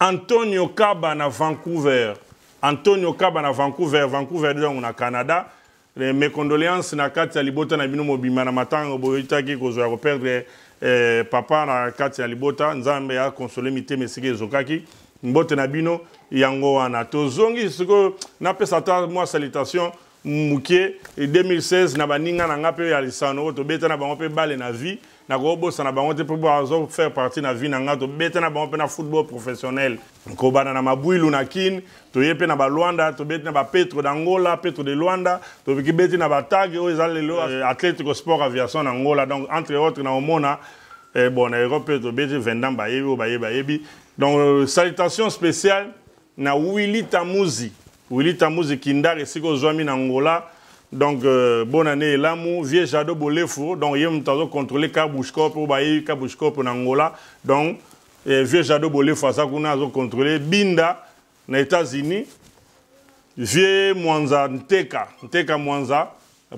Antonio Kaba na Vancouver donc na Canada mes condoléances na kati ya libota na bino mobima na matango boyitaki kozwa ko perdre papa na kati ya libota nzambe ya consoler miteme sika ezokaki mbote na bino yango wana tozongi siko na pesa ta moi salutation mukie 2016 na baninga na ngape ya lisano to beta na bango pe bale na vie na kobosa na bango te pour faire partie na vie na nga to beta na bango pe na football professionnel ko bana na mabwilu na kin to yepe na ba Luanda to beta na ba Petro d'Angola Petro de Luanda to biki beta na ba tag o ezalelo Atlético Sport Aviation Angola donc entre autres na omona bon na Europe to beta vendam ba yebi donc salutation spéciale na Willy Tamuzi Kindar esiko zwami na Angola donc bonne année elamu vieux Jado Bolefo donc yem tazo contrôler Kabushkop ou bayi Kabushkop na Angola donc vieux Jado Bolefo asakuna azo contrôler Binda na États-Unis vieux Mwanza Nteka Mwanza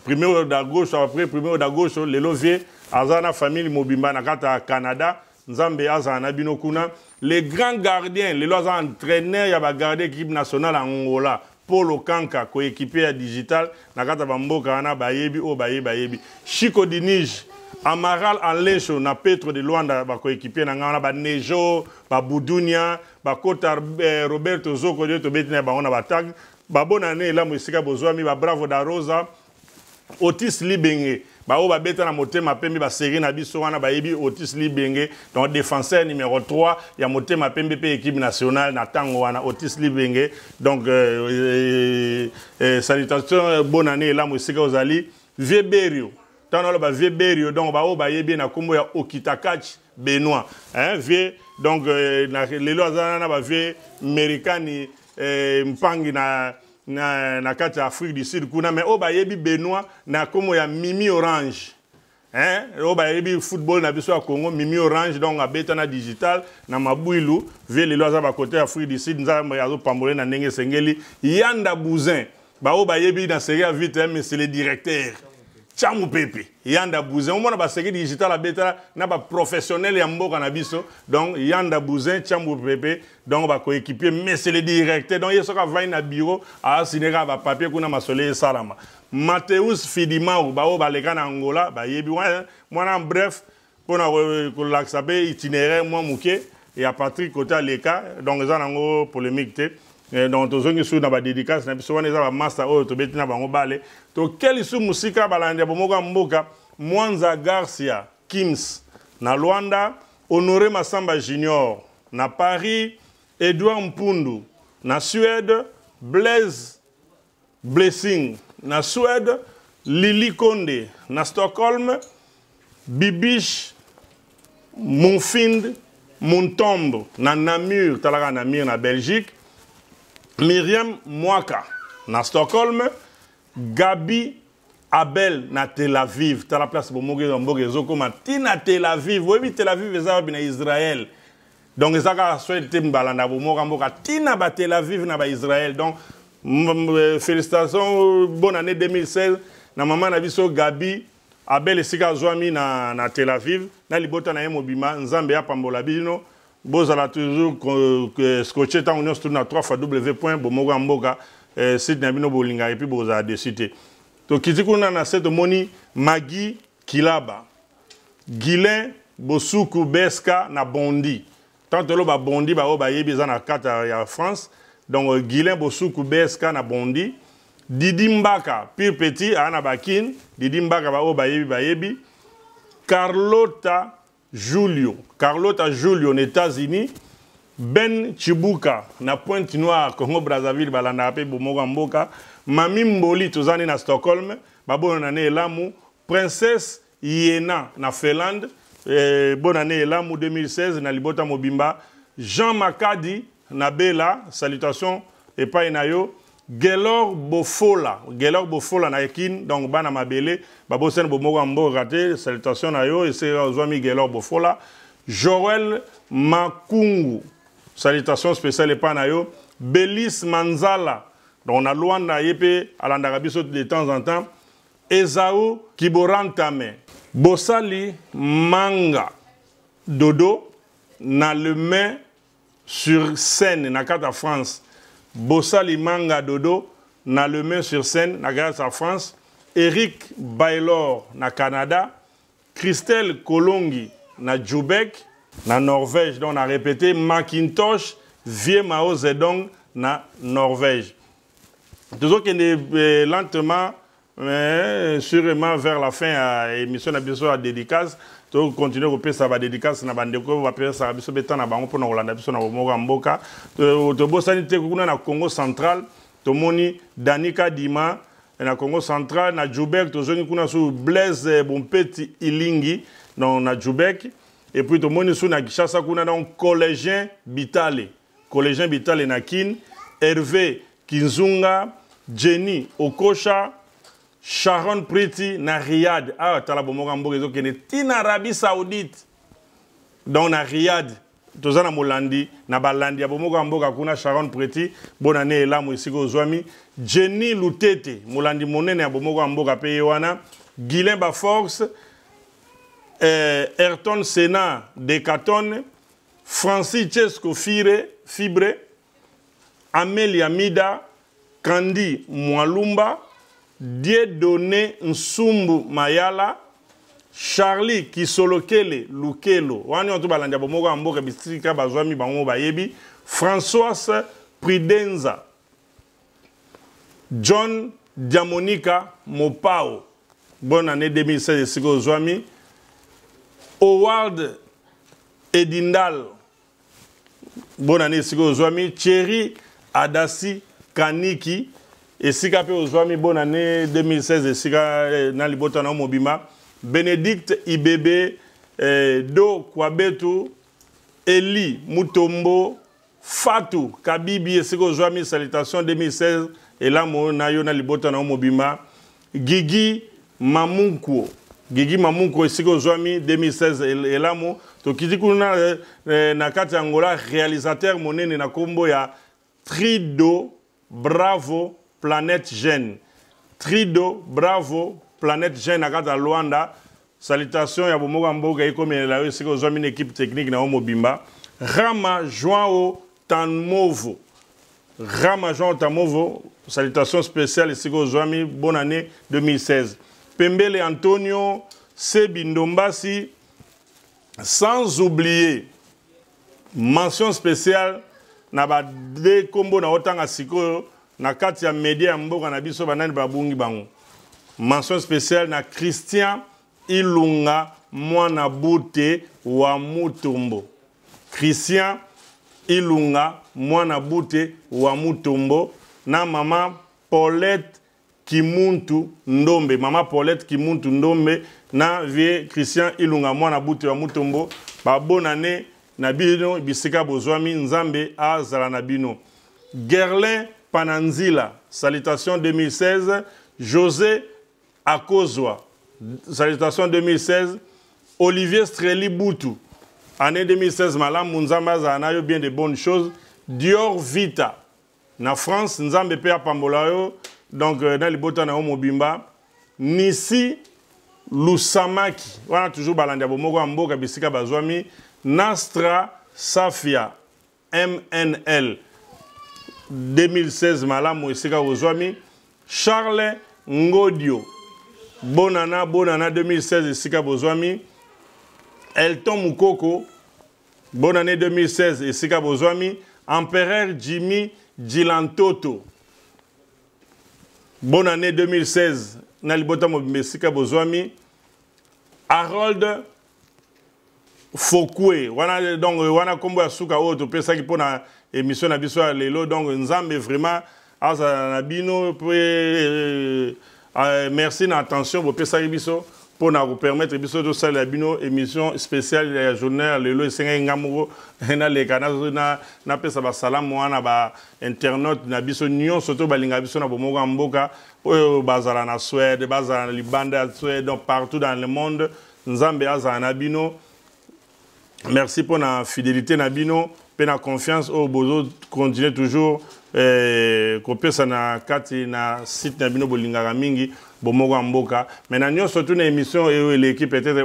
premier da gauche après premier da gauche lelo vieux azana famille mobimba na kata Canada nzambe azana bino kuna les grands gardiens les lois entraîneurs ya ba garder équipe nationale en Angola Polo Kanka coéquipier à digital na kata bamboka na bayebi o bayebi Chico Dinige Amaral Alesho na Petro de Luanda ba coéquipier na ngana ba Nejo ba Budunia ba Kota Roberto Zoko de to betina ba ona ba tag ba bonane la musika bozwami ba Bravo da Rosa Otis Libenge ba o ba beta na motema pembe ba série na biso wana ba yebi Otis Libenge donc défenseur numéro 3 ya motema pembe pe équipe nationale na tango wana Otis Libenge donc salutations bonne année la musika ozali Vieberio tant on va vieux Berio donc ba o ba yebi na kombo ya Okitakachi Benoît hein vieux donc les lois na ba vieux américain mpangi na kati ya Afrique du Sud kuna mais o ba yebi Benoît na kombo ya Mimi Orange hein o ba yebi football na biso ya Congo Mimi Orange donc abeta na digital na mabuilu vieux les lois ba côté Afrique du Sud nzambe yazo pambolé na ndenge sengeli Yanda Bouzin ba o ba yebi na série vite mais c'est le directeur Tchamou Pepe Yanda Bouzin on ba série digital abeta na ba professionnel ya mboka na biso donc Yanda Bouzin Tchamou Pepe donc ba coéquipier mais c'est le directeur donc yeso ka va na bureau a sinera ba papier kuna masole salama Mateus Fidimao ba o ba leka na Angola ba yebi moi bref pour ko laksabe itinéraire moi muke et à Patrick Kota leka donc za nango polémique te donc tozongi sur na ba dédicace na biso wana za ba master oyo to beti na bango bale to keli su musika balande bomoko mboka Mwanza Garcia Kims na Luanda Honoré Massamba Junior na Paris Edouard Mpundu na Suède Blaise Blessing na Suède Lily Konde na Stockholm Bibiche Monfind Montombe na Namur talaka Namur na Belgique Myriam Mwaka na Stockholm Gabi Abel na Tel Aviv ta la place bomoge mboge zoko matina Tel Aviv oui Tel Aviv eza na Israël donc ezaka souhaité mbalanda bomoga mboka tina ba Tel Aviv na ba Israël donc félicitations bonne année 2016 na maman na biso Gabi Abel esika zwami na Tel Aviv na libota na yemobima nzambe ya pambola bino bozala toujours scotché tant on na 3w.bomogamboka site na bino bolinga et puis bozala de cité to kitikuna na cette moni Magi Kilaba Guilin Bosuku Beska na Bondi tant lo ba Bondi ba o ba yebi za na kata ya France donc Guilin Bosuku Beska na Bondi Didi Mbaka Pire Petit ana bakin Didi Mbaka ba o ba yebi Carlota Julio aux États-Unis Ben Chibuka na Pointe-Noire Congo Brazzaville balanda pe bomoga mboka Mami Mboli tozani na Stockholm bonne année elamu Princesse Yena na Finlande bonne année elamu 2016 na libota mobimba Jean Makadi na Bela salutations et pas inayo Gelor Bofola na Ekin donc bana mabele babosen bomoga mboka raté salutations na yo et c'est ozwami Gelor Bofola Joël Makungu salutations spéciales et pas na yo Belis Manzala donc on a Luanda yepe alanda biso de temps en temps Ezao Kiborantame Bosali Manga Dodo na le main sur scène na carte France Bossali Manga Dodo na le main sur scène na grâce à France Eric Baylor na Canada Christelle Kolongi na Djoubek na Norvège donc on a répété Macintosh Vie Mao Zedong na Norvège toujours qu'il est lentement mais sûrement vers la fin à émission d'abisso à dédicace to continuer ko ça va dédicace na bandeko va pesa ça biso betana bango pona kolanda biso na bomoga mboka to bosani te kuna na Congo central to moni Danika Dima na Congo central na Djoubek to zoni kuna su Blaise Bompeti Ilingi na Djoubek et puis to moni su na Kishasa kuna donc collégien Bitale na Kin Hervé Kinzunga Jenny Okosha Sharon Pretty na Riyad tala bomoga mboka ezokene tina Arabie Saoudite donc na Riyad tozana molandi na balandi ya bomoga mboka kuna Sharon Pretty bonne année elamu isiko zwami Jenny Lutete molandi monene ya bomoga mboka pe wana Guilain Baforce Ayrton Senna Decathlon Francisco Fibre Amelia Mida Kandi Mwalumba Dieudonné Nsumbu Mayala Charlie Kisolokele Lukelo wani watu balanda bomoga mboka bisika bazwami bango bayebi Françoise Pridenza John Diamonica Mopao bonne année 2016 siko zwami Howard Edindal bonne année siko zwami Thierry Adasi Kaniki et si capé aux bonne année 2016 et si na libota na mobima Bénédicte Ibebe, Do Kwabetu, Eli Mutombo, Fatou Kabibi Esiko Joami Salutation 2016 et là Nayona Libota na Mobima, Gigi Mamunko Esiko Joami 2016 et là Tokizikuna Nakati Angola réalisateur monene na kombo ya Trido Bravo Planète Jeune. Trido Bravo Planète Jeune Nakata Luanda. Salutation ya Bomoga Mboga ikomi la Esiko Joami une équipe technique na Mobimba. Rama Joao Tamovo. Rama Joao Tamovo. Salutation spéciale Esiko Joami. Bonne année 2016. Pembele Antonio Sebindombasi. Sans oublier, mention spéciale, na ba de kombo na otanga siko na kati ya media mboka na biso banani babungi bango. Mention spéciale na Christian Ilunga mwana bute wa Mutombo. Christian Ilunga mwana bute wa Mutombo na mama Paulette Kimuntu Ndombe. Mama Paulette Kimuntu Ndombe na vie Christian Ilunga mwana bute wa Mutombo. Ba bonne année na bino bisika bozwami nzambe azala na bino. Gerlin Pananzila, salutation 2016. José Akozwa, salutation 2016. Olivier Streli Boutou, année 2016 malam nzambe azala na yo bien de bonnes choses. Dior Vita, na France nzambe pe apambola yo. Donc na libota na Mobimba. Nisi Lusamaki, wana toujours balandi bomoko mboka bisika bazwami. Nastra Safia MNL 2016 malamu esika ozwami. Charles Ngodio Bonana 2016 esika bozwami. Elton Mukoko bonne année 2016 esika bozwami. Empereur Jimmy Gilantoto bonne année 2016 na libota Mobimba esika bozwami. Harold Fokwe, donc wana kombo ya suka o to pesa ki pona émission na biso lelo donc nzambe vraiment asa na bino merci na attention bo pesa biso pona ko permettre biso to sala bino émission spéciale ya journée lelo esenga ngamuro na le kana na pesa ba salamu wana ba internaute na biso nyonso to balinga biso na bomoko mboka oyo bazala na Suède bazala na Libanda Suède donc partout dans le monde nzambe asa na bino. Merci pour la fidélité Nabino, pour la confiance au bozo continuer toujours copier ça na kati na site Nabino bolingara mingi bomogo mboka. Maintenant surtout une émission et l'équipe peut-être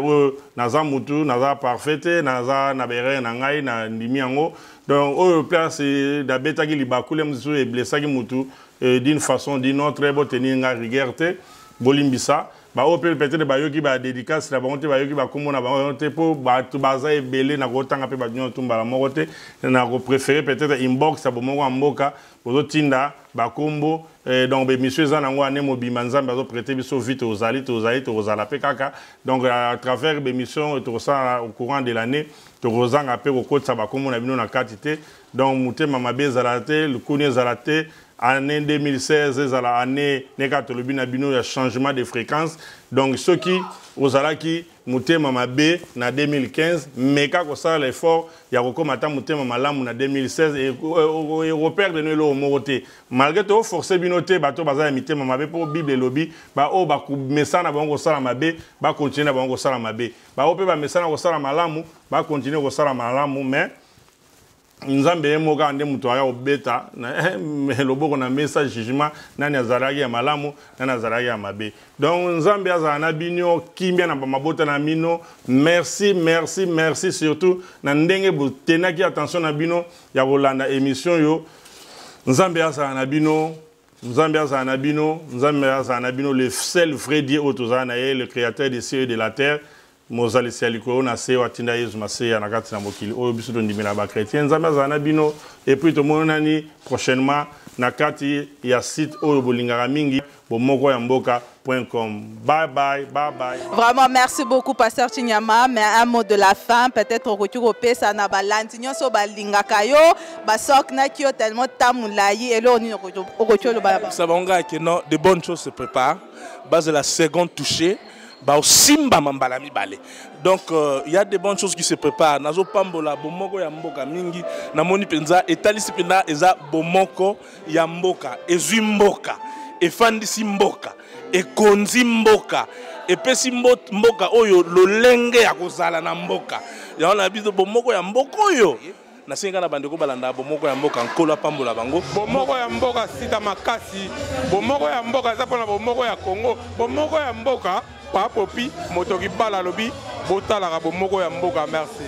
naza mutu naza parfaite naza na bere na ngai na ndimi yango. Donc au place d'abeta ki libakule mzu et blessa ki mutu d'une façon d'une autre bo tenir nga rigerte bolimbisa. Ba peut-être ba yoki ba dédicace la bonté ba yoki ba komona ba bonté po ba tu baza ebele na kotanga pe ba nyo tumba la mokote na ko préférer peut-être inbox sa bomo mboka bozo tinda ba kombo donc be monsieur zanango ane Mobimba nzambe bazo prêter biso vite aux ali to zala pe kaka donc à travers be mission to ça au courant de l'année to rozanga pe ko kotsa ba komona bino na katité donc mutema mabe zalate le kone zalate. Année 2016, année nekatolobi na bino ya changement de fréquence. Donc ceux qui ozalaki mutema mabe na 2015, mais quand ça l'effort ya kokomata mutema malamu na 2016 et repère de nous moroté. Malgré tout forcer binoté bato baza mutema mabe pour Bible lobby ba o ba ku mesana bango sala mabe ba continuer bango sala mabe. Ba o pe ba mesana ko sala malamu ba continuer ko sala malamu mais nzambe emoka ande mutu aya obeta na loboko na message jugement nani azalaki ya malamu nani azalaki ya mabe. Donc nzambe azala na bino kimbia na mabota na mino. Merci surtout na ndenge botenaki attention na bino ya kolanda émission yo. Nzambe azala na bino le seul vrai Dieu otozana ye le créateur des cieux et de la terre. Mozali sialiko na se watinda Yesu maseya na kati na mokili oyo biso to ndimela ba chrétien nzambe azana bino et puis to monani prochainement na kati ya site oyo bolingara mingi bomoko ya mboka.com. Bye bye. Vraiment merci beaucoup pasteur Chinyama, mais un mot de la fin peut-être au retour au pesa na balandi nyonso balingaka yo basok na kio tellement tamulayi et là on au retour le baba. Ça va que non de bonnes choses se préparent. Base de la seconde touchée ba simba mambala mibale. Donc il y a des bonnes choses qui se préparent. Nazo pambola bomoko ya mboka mingi na moni penza etalisi penza eza bomoko ya mboka ezwi mboka efandisi mboka ekonzi mboka epesi mboka oyo lolenge ya kozala na mboka ya na biso bomoko ya mboka oyo na singa na bandeko balanda bomoko ya mboka nkola pambola bango bomoko ya mboka sita makasi bomoko ya mboka eza pona bomoko ya Congo bomoko ya mboka pa popi motoki bala lobi botalaka bomoko ya mboka merci